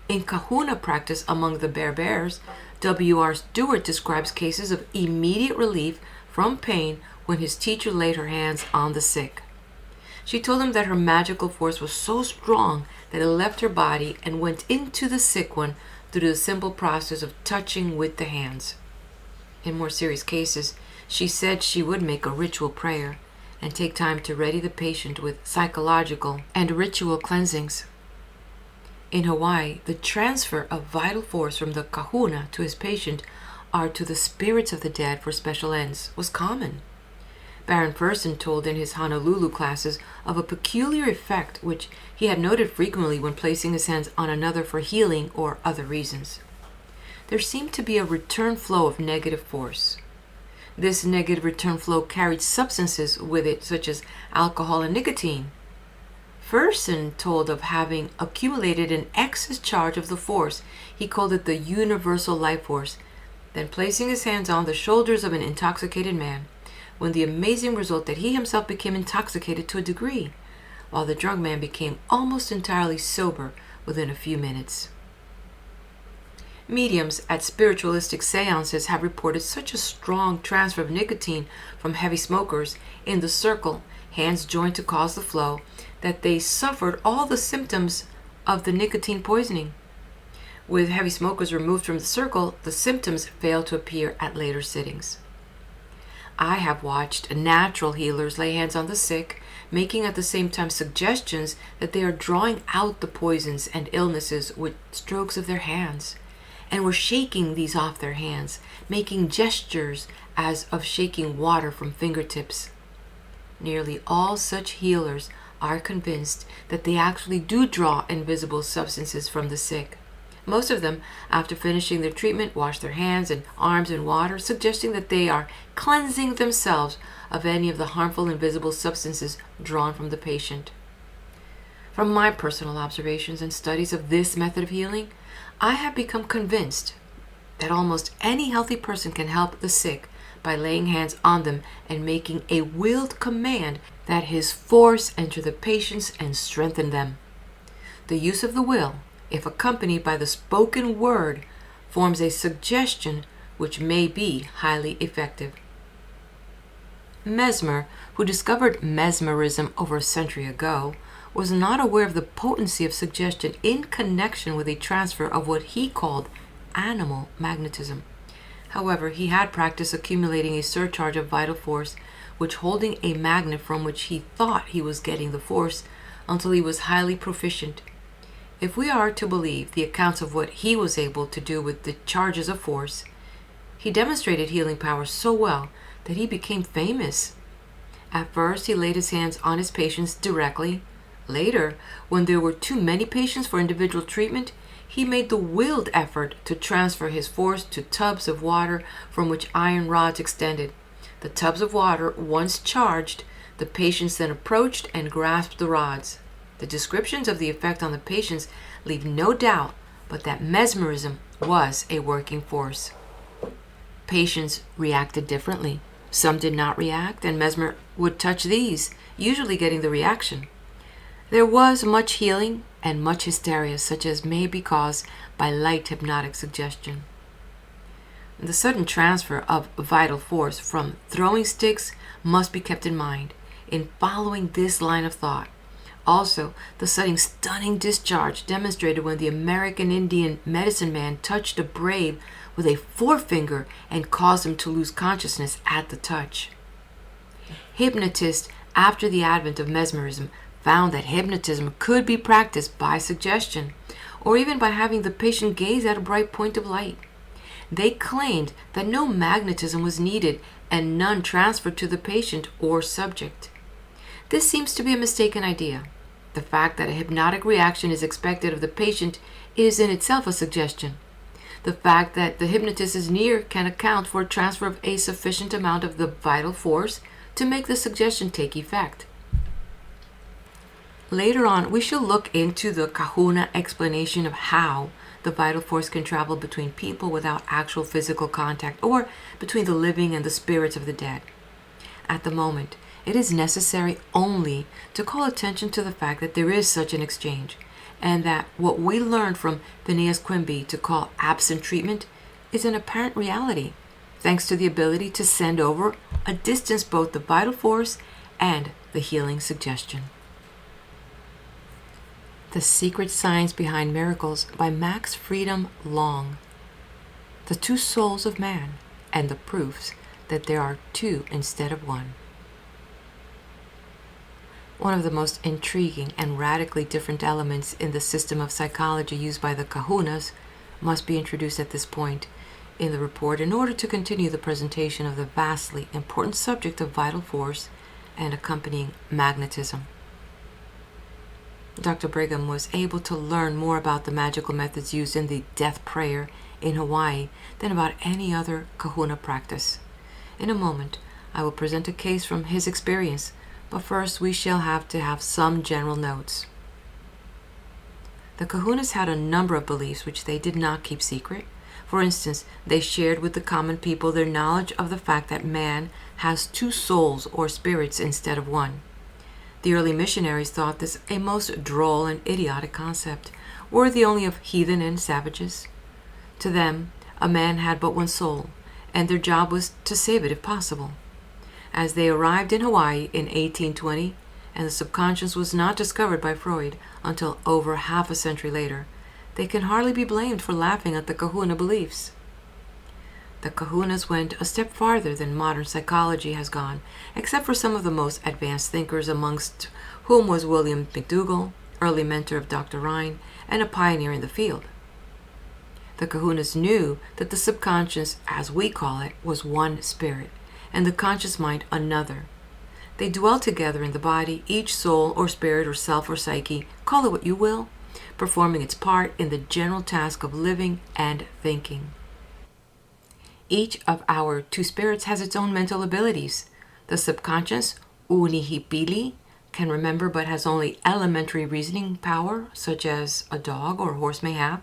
In Kahuna practice among the Berbers, W.R. Stewart describes cases of immediate relief from pain when his teacher laid her hands on the sick. She told him that her magical force was so strong that it left her body and went into the sick one through the simple process of touching with the hands. In more serious cases, she said she would make a ritual prayer and take time to ready the patient with psychological and ritual cleansings. In Hawaii, the transfer of vital force from the kahuna to his patient or to the spirits of the dead for special ends was common. Baron Fersen told in his Honolulu classes of a peculiar effect which he had noted frequently when placing his hands on another for healing or other reasons. There seemed to be a return flow of negative force. This negative return flow carried substances with it such as alcohol and nicotine. Fersen told of having accumulated an excess charge of the force. He called it the universal life force, then placing his hands on the shoulders of an intoxicated man, when the amazing result that he himself became intoxicated to a degree, while the drunk man became almost entirely sober within a few minutes. Mediums at spiritualistic seances have reported such a strong transfer of nicotine from heavy smokers in the circle, hands joined to cause the flow, that they suffered all the symptoms of the nicotine poisoning. With heavy smokers removed from the circle, the symptoms fail to appear at later sittings. I have watched natural healers lay hands on the sick, making at the same time suggestions that they are drawing out the poisons and illnesses with strokes of their hands, and were shaking these off their hands, making gestures as of shaking water from fingertips. Nearly all such healers are convinced that they actually do draw invisible substances from the sick. Most of them, after finishing their treatment, wash their hands and arms in water, suggesting that they are cleansing themselves of any of the harmful invisible substances drawn from the patient. From my personal observations and studies of this method of healing, I have become convinced that almost any healthy person can help the sick by laying hands on them and making a willed command that his force enter the patients and strengthen them. The use of the will, if accompanied by the spoken word, forms a suggestion which may be highly effective. Mesmer, who discovered mesmerism over a century ago, was not aware of the potency of suggestion in connection with a transfer of what he called animal magnetism. However, he had practiced accumulating a surcharge of vital force, which holding a magnet from which he thought he was getting the force until he was highly proficient. If we are to believe the accounts of what he was able to do with the charges of force, he demonstrated healing power so well that he became famous. At first, he laid his hands on his patients directly. Later, when there were too many patients for individual treatment, he made the willed effort to transfer his force to tubs of water from which iron rods extended. The tubs of water once charged, the patients then approached and grasped the rods. The descriptions of the effect on the patients leave no doubt but that mesmerism was a working force. Patients reacted differently. Some did not react, and Mesmer would touch these, usually getting the reaction. There was much healing and much hysteria, such as may be caused by light hypnotic suggestion. The sudden transfer of vital force from throwing sticks must be kept in mind in following this line of thought. Also, the stunning discharge demonstrated when the American Indian medicine man touched a brave with a forefinger and caused him to lose consciousness at the touch. Hypnotists, after the advent of mesmerism, found that hypnotism could be practiced by suggestion, or even by having the patient gaze at a bright point of light. They claimed that no magnetism was needed and none transferred to the patient or subject. This seems to be a mistaken idea. The fact that a hypnotic reaction is expected of the patient is in itself a suggestion. The fact that the hypnotist is near can account for a transfer of a sufficient amount of the vital force to make the suggestion take effect. Later on, we shall look into the Kahuna explanation of how the vital force can travel between people without actual physical contact, or between the living and the spirits of the dead. At the moment, it is necessary only to call attention to the fact that there is such an exchange, and that what we learned from Phineas Quimby to call absent treatment is an apparent reality, thanks to the ability to send over a distance both the vital force and the healing suggestion. The Secret Science Behind Miracles by Max Freedom Long. The Two Souls of Man and the Proofs that there are two instead of one. One of the most intriguing and radically different elements in the system of psychology used by the Kahunas must be introduced at this point in the report in order to continue the presentation of the vastly important subject of vital force and accompanying magnetism. Dr. Brigham was able to learn more about the magical methods used in the death prayer in Hawaii than about any other Kahuna practice. In a moment, I will present a case from his experience, but first we shall have to have some general notes. The Kahunas had a number of beliefs which they did not keep secret. For instance, they shared with the common people their knowledge of the fact that man has two souls or spirits instead of one. The early missionaries thought this a most droll and idiotic concept, worthy only of heathen and savages. To them, a man had but one soul, and their job was to save it if possible. As they arrived in Hawaii in 1820, and the subconscious was not discovered by Freud until over half a century later, they can hardly be blamed for laughing at the Kahuna beliefs. The Kahunas went a step farther than modern psychology has gone, except for some of the most advanced thinkers, amongst whom was William McDougall, early mentor of Dr. Rhine, and a pioneer in the field. The Kahunas knew that the subconscious, as we call it, was one spirit, and the conscious mind another. They dwell together in the body, each soul or spirit or self or psyche, call it what you will, performing its part in the general task of living and thinking. Each of our two spirits has its own mental abilities. The subconscious, unihipili, can remember but has only elementary reasoning power, such as a dog or a horse may have.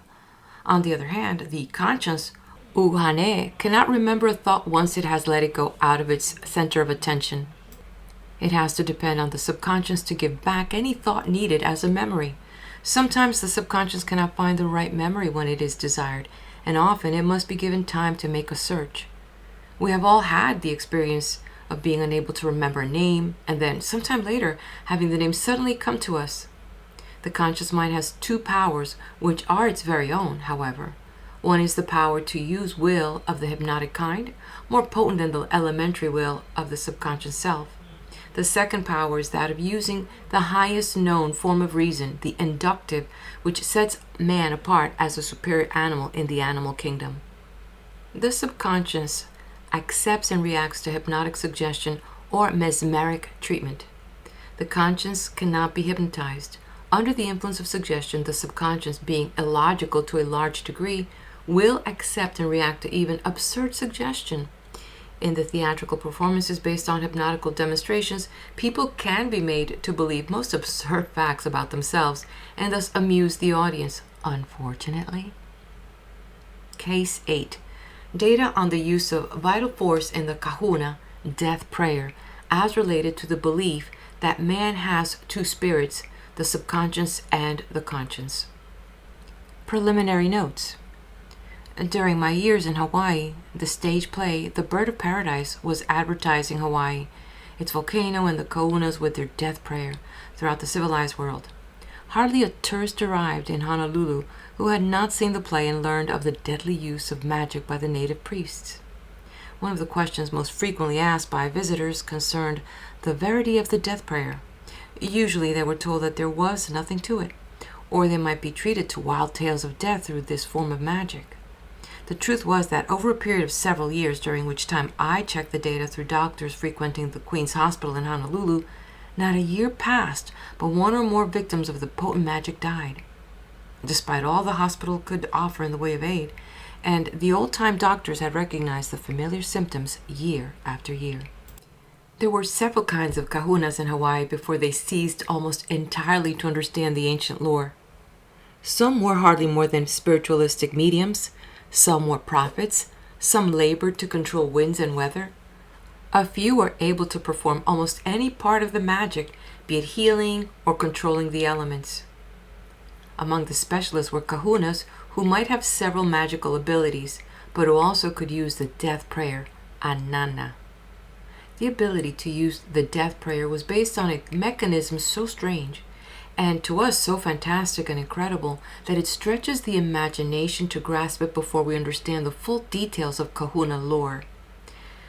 On the other hand, the conscious, uhane, cannot remember a thought once it has let it go out of its center of attention. It has to depend on the subconscious to give back any thought needed as a memory. Sometimes the subconscious cannot find the right memory when it is desired, and often it must be given time to make a search. We have all had the experience of being unable to remember a name, and then, sometime later, having the name suddenly come to us. The conscious mind has two powers, which are its very own, however. One is the power to use will of the hypnotic kind, more potent than the elementary will of the subconscious self. The second power is that of using the highest known form of reason, the inductive, which sets man apart as a superior animal in the animal kingdom. The subconscious accepts and reacts to hypnotic suggestion or mesmeric treatment. The conscious cannot be hypnotized. Under the influence of suggestion, the subconscious, being illogical to a large degree, will accept and react to even absurd suggestion. In the theatrical performances based on hypnotical demonstrations, people can be made to believe most absurd facts about themselves and thus amuse the audience, unfortunately. Case 8. Data on the use of vital force in the Kahuna, death prayer, as related to the belief that man has two spirits, the subconscious and the conscious. Preliminary notes. During my years in Hawaii, the stage play The Bird of Paradise was advertising Hawaii. its volcano, and the kahunas with their death prayer throughout the civilized world. Hardly a tourist arrived in Honolulu who had not seen the play and learned of the deadly use of magic by the native priests. One of the questions most frequently asked by visitors concerned the verity of the death prayer. Usually they were told that there was nothing to it, or they might be treated to wild tales of death through this form of magic. The truth was that over a period of several years, during which time I checked the data through doctors frequenting the Queen's Hospital in Honolulu, not a year passed but one or more victims of the potent magic died. Despite all the hospital could offer in the way of aid, and the old-time doctors had recognized the familiar symptoms year after year. There were several kinds of kahunas in Hawaii before they ceased almost entirely to understand the ancient lore. Some were hardly more than spiritualistic mediums, some were prophets, some labored to control winds and weather. A few were able to perform almost any part of the magic, be it healing or controlling the elements. Among the specialists were kahunas who might have several magical abilities, but who also could use the death prayer, anana. The ability to use the death prayer was based on a mechanism so strange, and to us so fantastic and incredible, that it stretches the imagination to grasp it before we understand the full details of kahuna lore.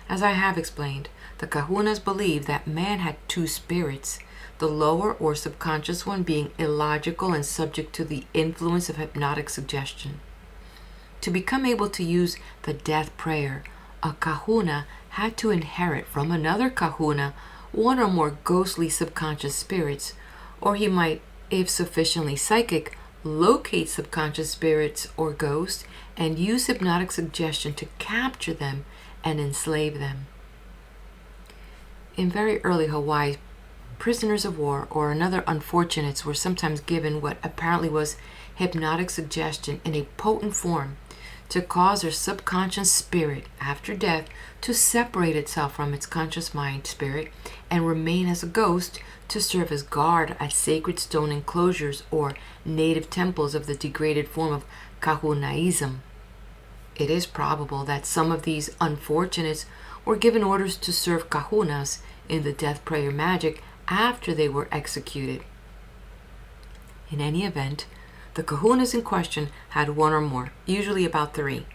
As I have explained, the kahunas believed that man had two spirits, the lower or subconscious one being illogical and subject to the influence of hypnotic suggestion. To become able to use the death prayer, a kahuna had to inherit from another kahuna one or more ghostly subconscious spirits, or he might, if sufficiently psychic, locate subconscious spirits or ghosts and use hypnotic suggestion to capture them and enslave them. In very early Hawaii, prisoners of war or another unfortunates were sometimes given what apparently was hypnotic suggestion in a potent form to cause their subconscious spirit after death to separate itself from its conscious mind spirit and remain as a ghost to serve as guard at sacred stone enclosures or native temples of the degraded form of kahunaism. It is probable that some of these unfortunates were given orders to serve kahunas in the death prayer magic after they were executed. In any event, the kahunas in question had one or more, usually about 3,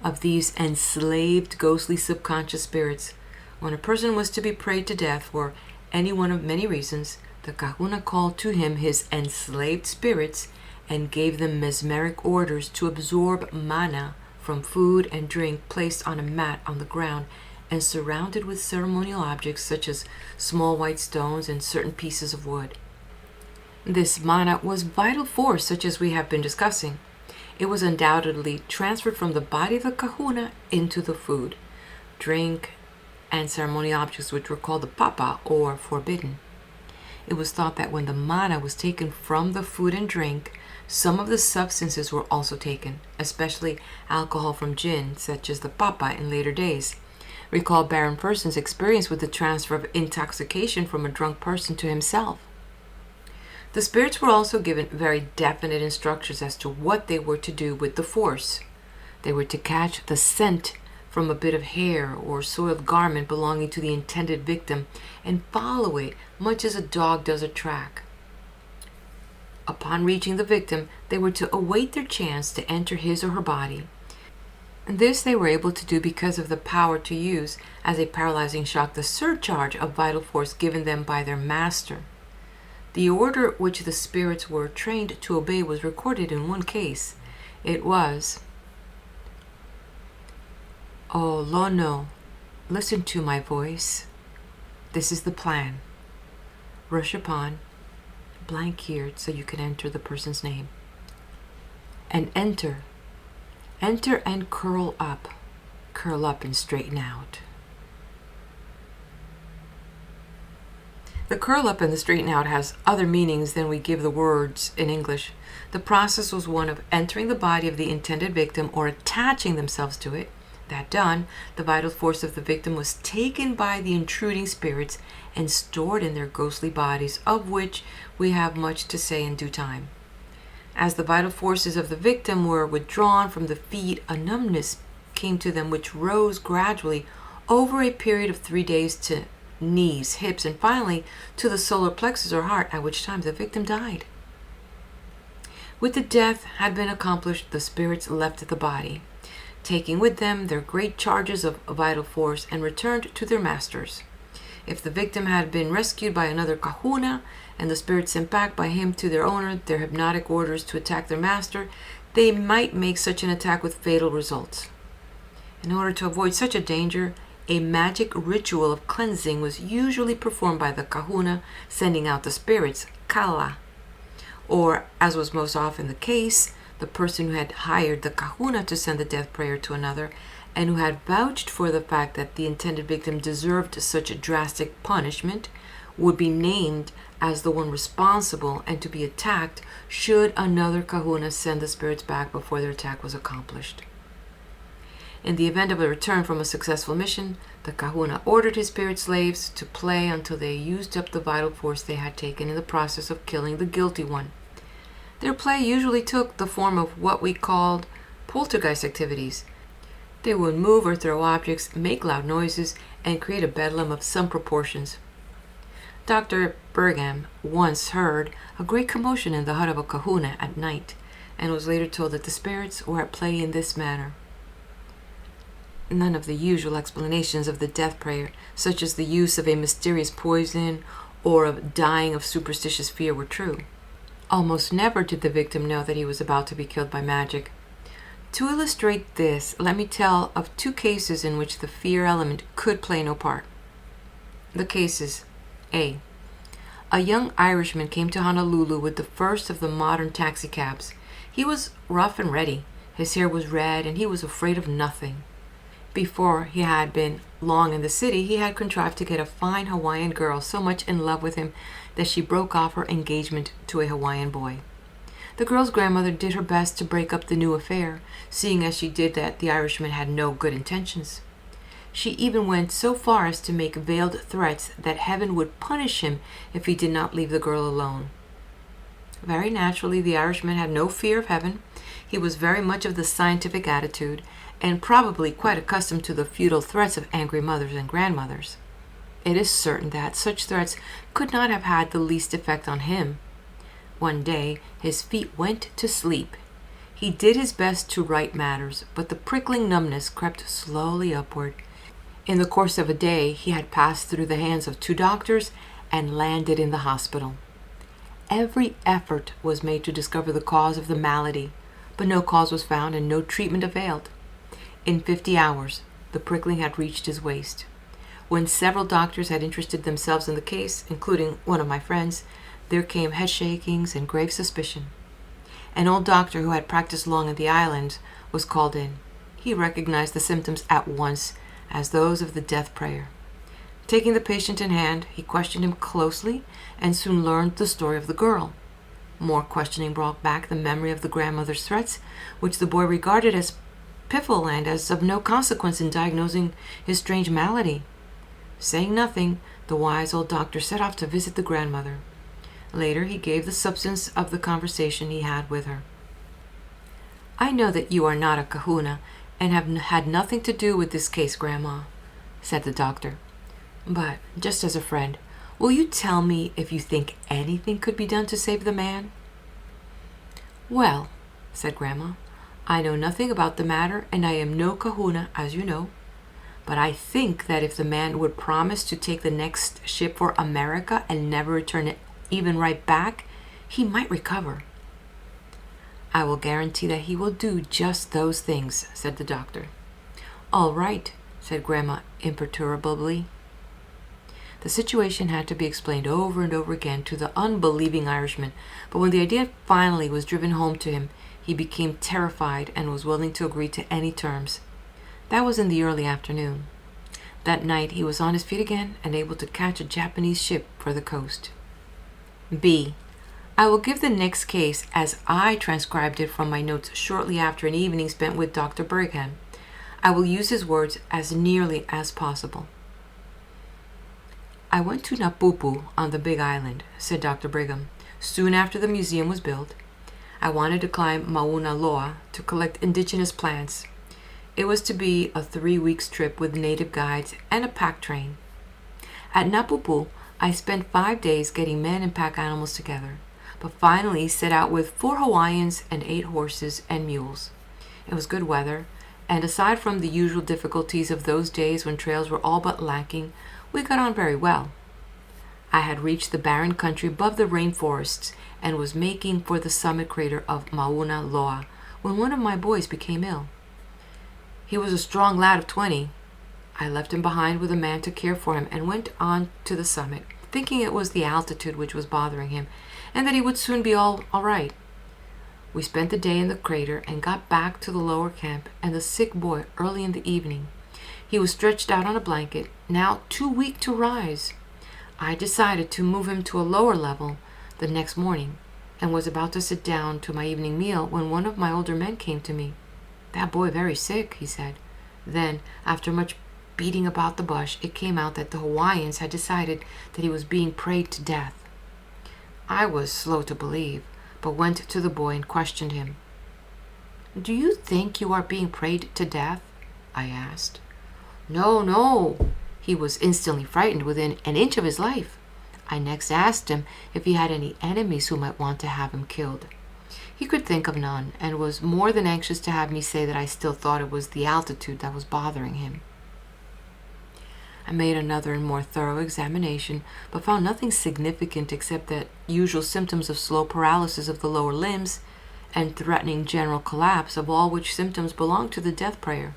of these enslaved ghostly subconscious spirits. When a person was to be prayed to death for any one of many reasons, the kahuna called to him his enslaved spirits and gave them mesmeric orders to absorb mana from food and drink placed on a mat on the ground and surrounded with ceremonial objects such as small white stones and certain pieces of wood. This mana was vital force, such as we have been discussing. It was undoubtedly transferred from the body of the kahuna into the food, drink, and ceremonial objects which were called the papa or forbidden. It was thought that when the mana was taken from the food and drink, some of the substances were also taken, especially alcohol from gin, such as the papa in later days. Recall Baron Person's experience with the transfer of intoxication from a drunk person to himself. The spirits were also given very definite instructions as to what they were to do with the force. They were to catch the scent from a bit of hair or soiled garment belonging to the intended victim and follow it much as a dog does a track. Upon reaching the victim, they were to await their chance to enter his or her body. And this they were able to do because of the power to use as a paralyzing shock the surcharge of vital force given them by their master. The order which the spirits were trained to obey was recorded in one case. It was, "Oh, Lono, listen to my voice. This is the plan. Rush upon, blank here so you can enter the person's name. And enter. Enter and curl up and straighten out." The curl up and the straighten out has other meanings than we give the words in English. The process was one of entering the body of the intended victim or attaching themselves to it. That done, the vital force of the victim was taken by the intruding spirits and stored in their ghostly bodies, of which we have much to say in due time. As the vital forces of the victim were withdrawn from the feet, a numbness came to them which rose gradually over a period of 3 days to knees, hips, and finally to the solar plexus or heart, at which time the victim died. With the death had been accomplished, the spirits left the body, taking with them their great charges of vital force, and returned to their masters. If the victim had been rescued by another kahuna, and the spirits sent back by him to their owner their hypnotic orders to attack their master, they might make such an attack with fatal results. In order to avoid such a danger, a magic ritual of cleansing was usually performed by the kahuna sending out the spirits, kala. Or, as was most often the case, the person who had hired the kahuna to send the death prayer to another, and who had vouched for the fact that the intended victim deserved such a drastic punishment, would be named as the one responsible and to be attacked should another kahuna send the spirits back before their attack was accomplished. In the event of a return from a successful mission, the kahuna ordered his spirit slaves to play until they used up the vital force they had taken in the process of killing the guilty one. Their play usually took the form of what we called poltergeist activities. They would move or throw objects, make loud noises, and create a bedlam of some proportions. Dr. Brigham once heard a great commotion in the hut of a kahuna at night, and was later told that the spirits were at play in this manner. None of the usual explanations of the death prayer, such as the use of a mysterious poison or of dying of superstitious fear, were true. Almost never did the victim know that he was about to be killed by magic. To illustrate this, let me tell of two cases in which the fear element could play no part. The cases: A. A young Irishman came to Honolulu with the first of the modern taxicabs. He was rough and ready. His hair was red, and he was afraid of nothing. Before he had been long in the city, he had contrived to get a fine Hawaiian girl so much in love with him that she broke off her engagement to a Hawaiian boy. The girl's grandmother did her best to break up the new affair, seeing as she did that the Irishman had no good intentions. She even went so far as to make veiled threats that heaven would punish him if he did not leave the girl alone. Very naturally, the Irishman had no fear of heaven. He was very much of the scientific attitude, and probably quite accustomed to the futile threats of angry mothers and grandmothers. It is certain that such threats could not have had the least effect on him. One day his feet went to sleep. He did his best to right matters, but the prickling numbness crept slowly upward. In the course of a day he had passed through the hands of 2 doctors and landed in the hospital. Every effort was made to discover the cause of the malady, but no cause was found and no treatment availed. In 50 hours, the prickling had reached his waist. When several doctors had interested themselves in the case, including one of my friends, there came head shakings and grave suspicion. An old doctor who had practiced long in the islands was called in. He recognized the symptoms at once as those of the death prayer. Taking the patient in hand, he questioned him closely and soon learned the story of the girl. More questioning brought back the memory of the grandmother's threats, which the boy regarded as piffle and as of no consequence in diagnosing his strange malady. Saying nothing, the wise old doctor set off to visit the grandmother. Later, he gave the substance of the conversation he had with her. "I know that you are not a kahuna and have had nothing to do with this case, Grandma," said the doctor. "But, just as a friend, will you tell me if you think anything could be done to save the man?" "Well," said Grandma, "I know nothing about the matter, and I am no kahuna, as you know. But I think that if the man would promise to take the next ship for America and never return it even right back, he might recover." "I will guarantee that he will do just those things," said the doctor. "All right," said Grandma imperturbably. The situation had to be explained over and over again to the unbelieving Irishman, but when the idea finally was driven home to him, he became terrified and was willing to agree to any terms. That was in the early afternoon. That night he was on his feet again and able to catch a Japanese ship for the coast. B. I will give the next case as I transcribed it from my notes shortly after an evening spent with Dr. Brigham. I will use his words as nearly as possible. "I went to Napupu on the Big Island," said Dr. Brigham, "soon after the museum was built. I wanted to climb Mauna Loa to collect indigenous plants. It was to be a 3 weeks trip with native guides and a pack train. At Napupu, I spent 5 days getting men and pack animals together, but finally set out with 4 Hawaiians and 8 horses and mules. It was good weather, and aside from the usual difficulties of those days when trails were all but lacking, we got on very well. I had reached the barren country above the rainforests and was making for the summit crater of Mauna Loa when one of my boys became ill. He was a strong lad of 20. I left him behind with a man to care for him and went on to the summit, thinking it was the altitude which was bothering him and that he would soon be all right. We spent the day in the crater and got back to the lower camp and the sick boy early in the evening. He was stretched out on a blanket, now too weak to rise. I decided to move him to a lower level the next morning and was about to sit down to my evening meal when one of my older men came to me. "That boy very sick," he said. Then, after much beating about the bush, it came out that the Hawaiians had decided that he was being prayed to death. I was slow to believe, but went to the boy and questioned him. "Do you think you are being prayed to death?" I asked. "No, no." He was instantly frightened within an inch of his life. I next asked him if he had any enemies who might want to have him killed. He could think of none, and was more than anxious to have me say that I still thought it was the altitude that was bothering him. I made another and more thorough examination, but found nothing significant except the usual symptoms of slow paralysis of the lower limbs and threatening general collapse, of all which symptoms belonged to the death prayer.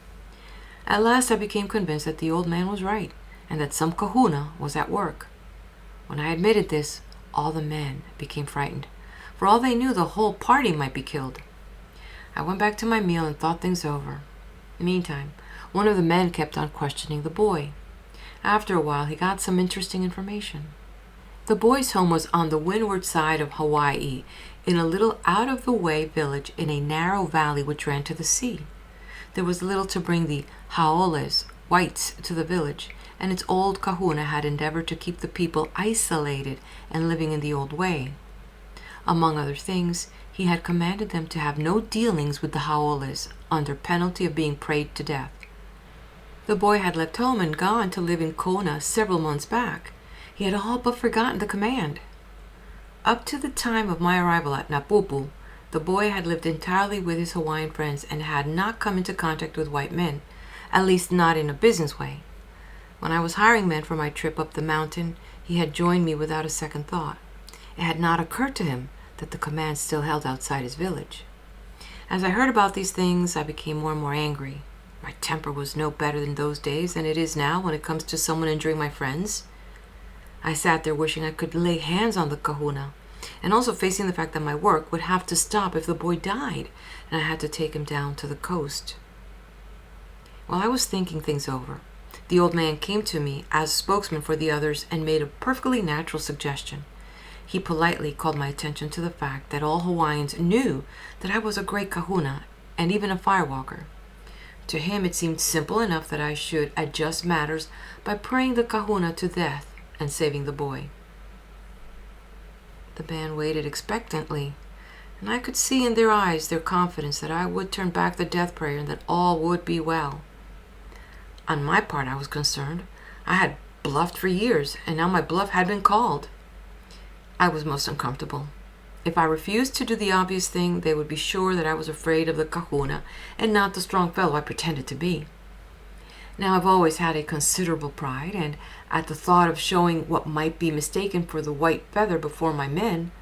At last I became convinced that the old man was right, and that some kahuna was at work. When I admitted this, all the men became frightened. For all they knew, the whole party might be killed. I went back to my meal and thought things over. Meantime, one of the men kept on questioning the boy. After a while, he got some interesting information. The boy's home was on the windward side of Hawaii, in a little out-of-the-way village in a narrow valley which ran to the sea. There was little to bring the haoles, whites, to the village, and its old kahuna had endeavored to keep the people isolated and living in the old way. Among other things, he had commanded them to have no dealings with the haoles under penalty of being prayed to death. The boy had left home and gone to live in Kona several months back. He had all but forgotten the command. Up to the time of my arrival at Napupu, the boy had lived entirely with his Hawaiian friends and had not come into contact with white men, at least not in a business way. When I was hiring men for my trip up the mountain, he had joined me without a second thought. It had not occurred to him that the command still held outside his village. As I heard about these things, I became more and more angry. My temper was no better in those days than it is now when it comes to someone injuring my friends. I sat there wishing I could lay hands on the kahuna, and also facing the fact that my work would have to stop if the boy died, and I had to take him down to the coast. While I was thinking things over, the old man came to me as spokesman for the others and made a perfectly natural suggestion. He politely called my attention to the fact that all Hawaiians knew that I was a great kahuna and even a firewalker. To him it seemed simple enough that I should adjust matters by praying the kahuna to death and saving the boy. The band waited expectantly, and I could see in their eyes their confidence that I would turn back the death prayer and that all would be well. On my part, I was concerned. I had bluffed for years, and now my bluff had been called. I was most uncomfortable. If I refused to do the obvious thing, they would be sure that I was afraid of the kahuna and not the strong fellow I pretended to be. Now, I've always had a considerable pride, and at the thought of showing what might be mistaken for the white feather before my men,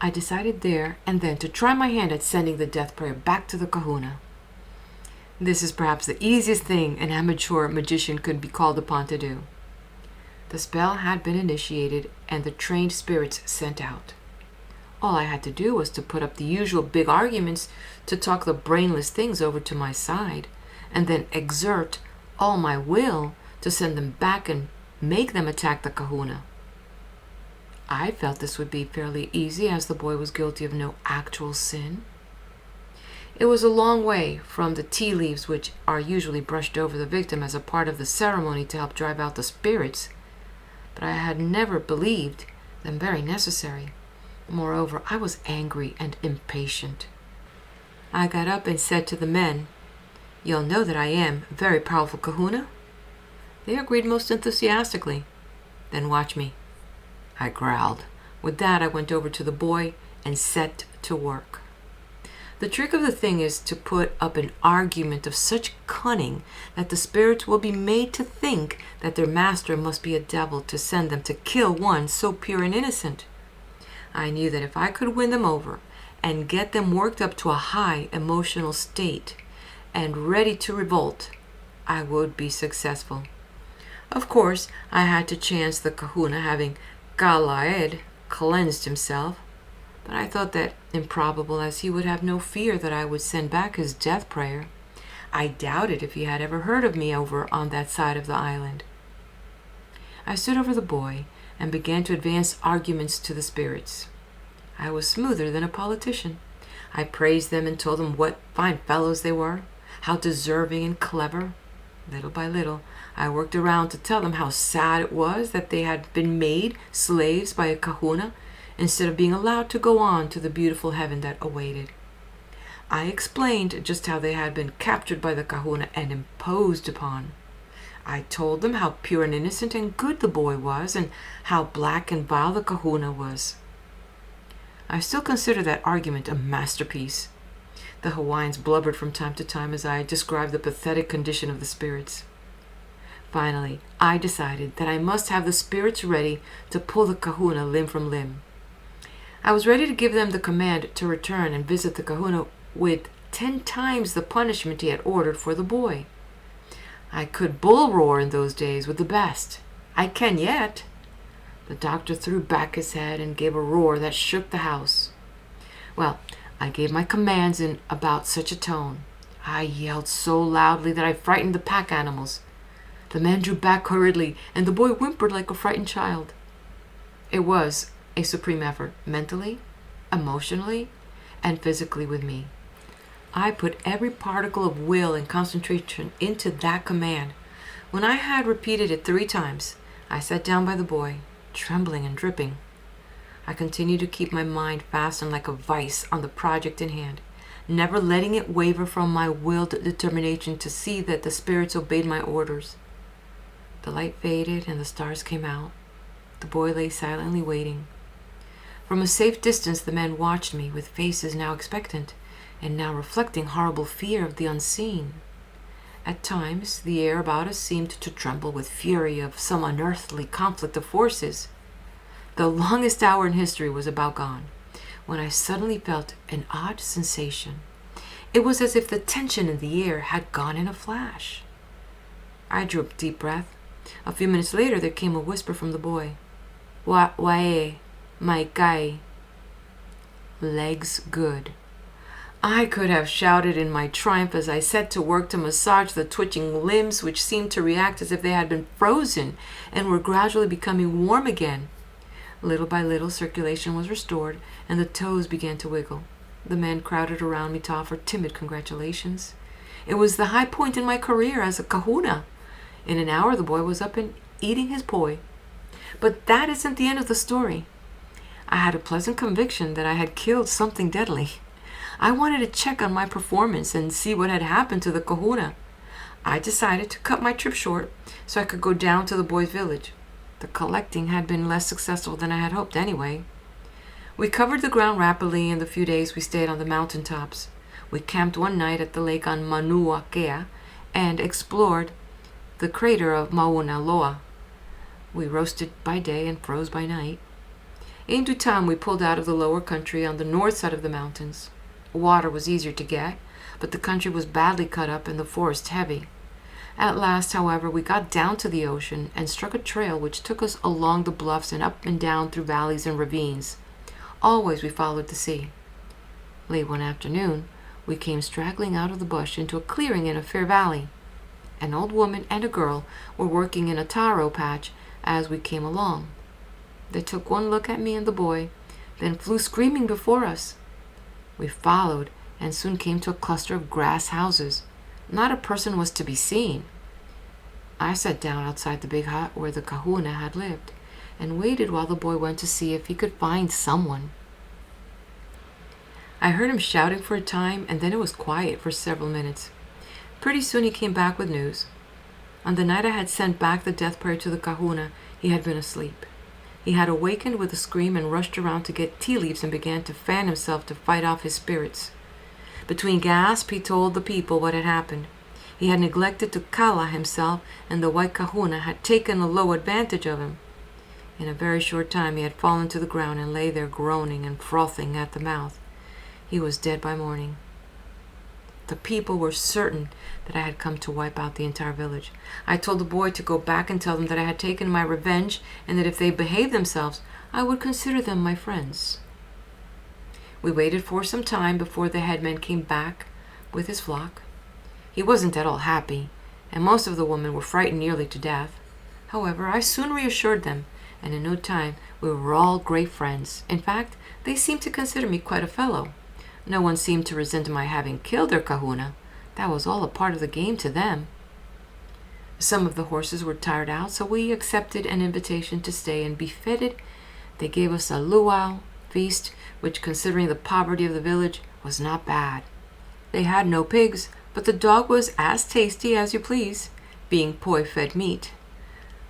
I decided there and then to try my hand at sending the death prayer back to the kahuna. This is perhaps the easiest thing an amateur magician could be called upon to do. The spell had been initiated and the trained spirits sent out. All I had to do was to put up the usual big arguments to talk the brainless things over to my side, and then exert all my will to send them back and make them attack the kahuna. I felt this would be fairly easy, as the boy was guilty of no actual sin. It was a long way from the tea leaves which are usually brushed over the victim as a part of the ceremony to help drive out the spirits, but I had never believed them very necessary. Moreover, I was angry and impatient. I got up and said to the men, "You'll know that I am a very powerful kahuna?" They agreed most enthusiastically. Then watch me, I growled. With that, I went over to the boy and set to work. The trick of the thing is to put up an argument of such cunning that the spirits will be made to think that their master must be a devil to send them to kill one so pure and innocent. I knew that if I could win them over and get them worked up to a high emotional state and ready to revolt, I would be successful. Of course, I had to chance the kahuna having Kaho'olawe cleansed himself, but I thought that improbable, as he would have no fear that I would send back his death prayer. I doubted if he had ever heard of me over on that side of the island. I stood over the boy and began to advance arguments to the spirits. I was smoother than a politician. I praised them and told them what fine fellows they were, how deserving and clever. Little by little, I worked around to tell them how sad it was that they had been made slaves by a kahuna instead of being allowed to go on to the beautiful heaven that awaited. I explained just how they had been captured by the kahuna and imposed upon. I told them how pure and innocent and good the boy was, and how black and vile the kahuna was. I still consider that argument a masterpiece. The Hawaiians blubbered from time to time as I described the pathetic condition of the spirits. Finally, I decided that I must have the spirits ready to pull the kahuna limb from limb. I was ready to give them the command to return and visit the kahuna with 10 times the punishment he had ordered for the boy. I could bull roar in those days with the best. I can yet. The doctor threw back his head and gave a roar that shook the house. Well, I gave my commands in about such a tone. I yelled so loudly that I frightened the pack animals. The men drew back hurriedly, and the boy whimpered like a frightened child. It was a supreme effort, mentally, emotionally, and physically with me. I put every particle of will and concentration into that command. When I had repeated it 3 times, I sat down by the boy, trembling and dripping. I continued to keep my mind fastened like a vice on the project in hand, never letting it waver from my willed determination to see that the spirits obeyed my orders. The light faded and the stars came out. The boy lay silently waiting. From a safe distance, the men watched me with faces now expectant and now reflecting horrible fear of the unseen. At times, the air about us seemed to tremble with fury of some unearthly conflict of forces. The longest hour in history was about gone, when I suddenly felt an odd sensation. It was as if the tension in the air had gone in a flash. I drew a deep breath. A few minutes later, there came a whisper from the boy. Wae, my kai. Legs good. I could have shouted in my triumph as I set to work to massage the twitching limbs, which seemed to react as if they had been frozen and were gradually becoming warm again. Little by little, circulation was restored, and the toes began to wiggle. The men crowded around me to offer timid congratulations. It was the high point in my career as a kahuna. In an hour, the boy was up and eating his poi. But that isn't the end of the story. I had a pleasant conviction that I had killed something deadly. I wanted to check on my performance and see what had happened to the kahuna. I decided to cut my trip short so I could go down to the boy's village. The collecting had been less successful than I had hoped anyway. We covered the ground rapidly in the few days we stayed on the mountaintops. We camped one night at the lake on Manuakea and explored the crater of Mauna Loa. We roasted by day and froze by night. In due time, we pulled out of the lower country on the north side of the mountains. Water was easier to get, but the country was badly cut up and the forest heavy. At last, however, we got down to the ocean and struck a trail which took us along the bluffs and up and down through valleys and ravines. Always we followed the sea. Late one afternoon, we came straggling out of the bush into a clearing in a fair valley. An old woman and a girl were working in a taro patch as we came along. They took one look at me and the boy, then flew screaming before us. We followed and soon came to a cluster of grass houses. Not a person was to be seen. I sat down outside the big hut where the kahuna had lived and waited while the boy went to see if he could find someone. I heard him shouting for a time, and then it was quiet for several minutes. Pretty soon he came back with news. On the night I had sent back the death prayer to the kahuna, he had been asleep. He had awakened with a scream and rushed around to get tea leaves and began to fan himself to fight off his spirits. Between gasps, he told the people what had happened. He had neglected to kala himself, and the white kahuna had taken a low advantage of him. In a very short time he had fallen to the ground and lay there groaning and frothing at the mouth. He was dead by morning. The people were certain that I had come to wipe out the entire village. I told the boy to go back and tell them that I had taken my revenge, and that if they behaved themselves, I would consider them my friends. We waited for some time before the headman came back with his flock. He wasn't at all happy, and most of the women were frightened nearly to death. However, I soon reassured them, and in no time we were all great friends. In fact, they seemed to consider me quite a fellow. No one seemed to resent my having killed their kahuna. That was all a part of the game to them. Some of the horses were tired out, so we accepted an invitation to stay and be feted. They gave us a luau feast, which, considering the poverty of the village, was not bad. They had no pigs, but the dog was as tasty as you please, being poi-fed meat.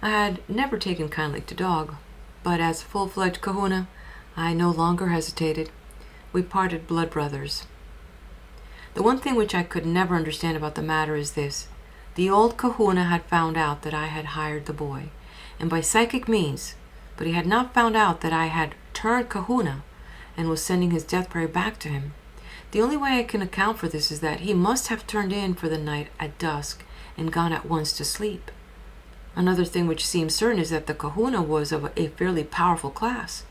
I had never taken kindly to dog, but as full-fledged kahuna, I no longer hesitated. We parted blood brothers. The one thing which I could never understand about the matter is this. The old kahuna had found out that I had hired the boy, and by psychic means, but he had not found out that I had turned kahuna and was sending his death prayer back to him. The only way I can account for this is that he must have turned in for the night at dusk and gone at once to sleep. Another thing which seems certain is that the kahuna was of a fairly powerful class.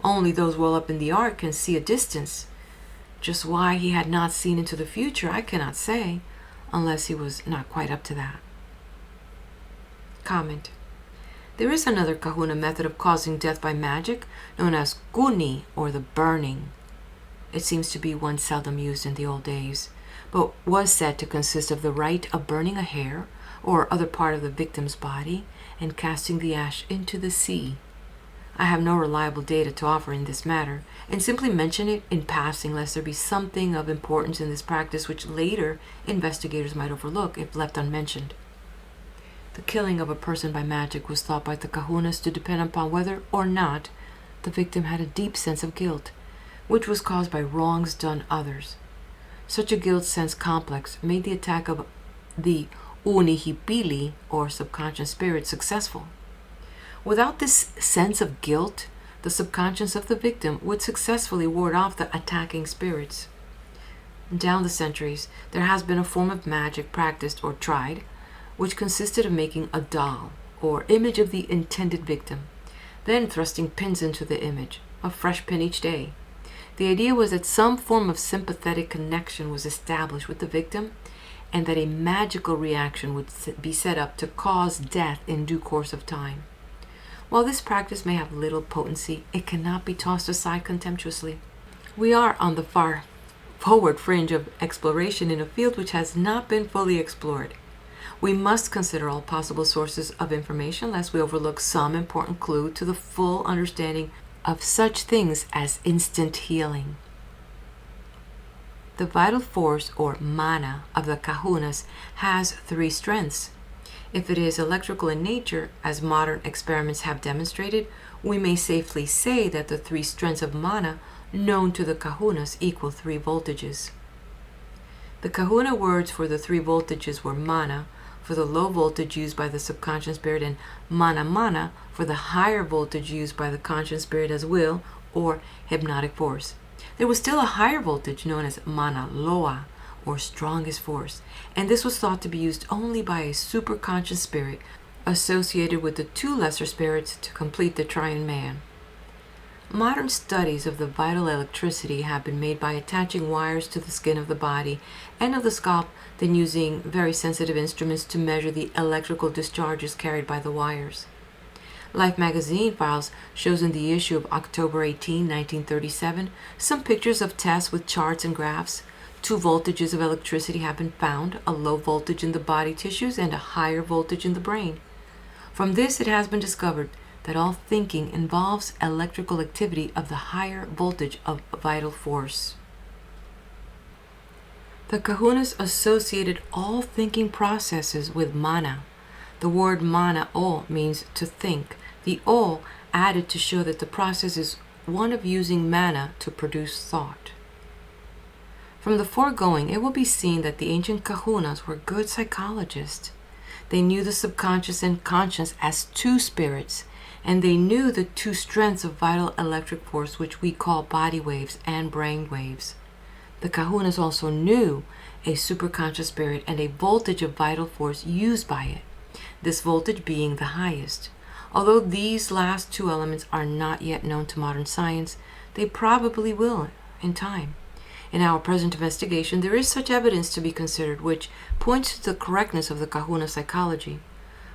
Only those well up in the art can see a distance. Just why he had not seen into the future I cannot say, unless he was not quite up to that. Comment. There is another kahuna method of causing death by magic, known as kuni, or the burning. It seems to be one seldom used in the old days, but was said to consist of the rite of burning a hair or other part of the victim's body and casting the ash into the sea. I have no reliable data to offer in this matter, and simply mention it in passing lest there be something of importance in this practice which later investigators might overlook if left unmentioned. The killing of a person by magic was thought by the kahunas to depend upon whether or not the victim had a deep sense of guilt, which was caused by wrongs done others. Such a guilt sense complex made the attack of the unihipili, or subconscious spirit, successful. Without this sense of guilt, the subconscious of the victim would successfully ward off the attacking spirits. Down the centuries, there has been a form of magic practiced or tried, which consisted of making a doll, or image of the intended victim, then thrusting pins into the image, a fresh pin each day. The idea was that some form of sympathetic connection was established with the victim, and that a magical reaction would be set up to cause death in due course of time. While this practice may have little potency, it cannot be tossed aside contemptuously. We are on the far forward fringe of exploration in a field which has not been fully explored. We must consider all possible sources of information lest we overlook some important clue to the full understanding of such things as instant healing. The vital force, or mana, of the kahunas has three strengths. If it is electrical in nature, as modern experiments have demonstrated, we may safely say that the three strengths of mana known to the kahunas equal 3 voltages. The kahuna words for the 3 voltages were mana, for the low voltage used by the subconscious spirit, and mana mana for the higher voltage used by the conscious spirit as will, or hypnotic force. There was still a higher voltage known as mana loa, or strongest force, and this was thought to be used only by a superconscious spirit associated with the 2 lesser spirits to complete the triune man. Modern studies of the vital electricity have been made by attaching wires to the skin of the body and of the scalp, then using very sensitive instruments to measure the electrical discharges carried by the wires. Life magazine files shows in the issue of October 18, 1937, some pictures of tests with charts and graphs. 2 voltages of electricity have been found, a low voltage in the body tissues and a higher voltage in the brain. From this, it has been discovered that all thinking involves electrical activity of the higher voltage of vital force. The kahunas associated all thinking processes with mana, The word mana o means to think. The o added to show that the process is one of using mana to produce thought. From the foregoing, it will be seen that the ancient kahunas were good psychologists. They knew the subconscious and conscious as two spirits, and they knew the two strengths of vital electric force, which we call body waves and brain waves. The kahunas also knew a superconscious spirit and a voltage of vital force used by it, this voltage being the highest. Although these last two elements are not yet known to modern science, they probably will in time. In our present investigation, there is such evidence to be considered which points to the correctness of the kahuna psychology.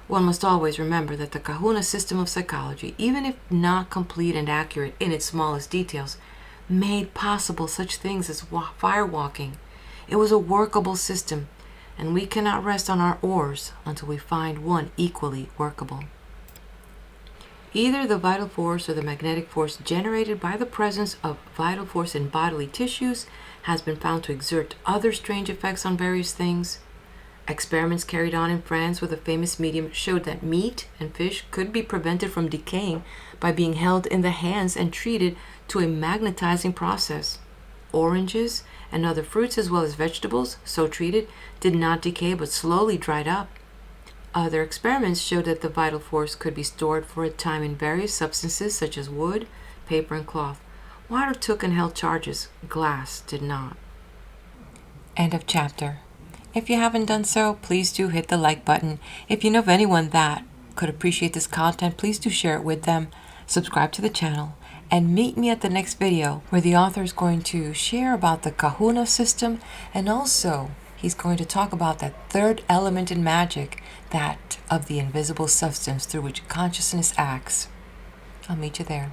One must always remember that the kahuna system of psychology, even if not complete and accurate in its smallest details, made possible such things as firewalking. It was a workable system, and we cannot rest on our oars until we find one equally workable. Either the vital force or the magnetic force generated by the presence of vital force in bodily tissues has been found to exert other strange effects on various things. Experiments carried on in France with a famous medium showed that meat and fish could be prevented from decaying by being held in the hands and treated to a magnetizing process. Oranges and other fruits as well as vegetables, so treated, did not decay but slowly dried up. Other experiments showed that the vital force could be stored for a time in various substances such as wood, paper, and cloth. Water took and held charges. Glass did not. End of chapter. If you haven't done so, please do hit the like button. If you know of anyone that could appreciate this content, please do share it with them. Subscribe to the channel. And meet me at the next video where the author is going to share about the kahuna system, and also he's going to talk about that third element in magic, that of the invisible substance through which consciousness acts. I'll meet you there.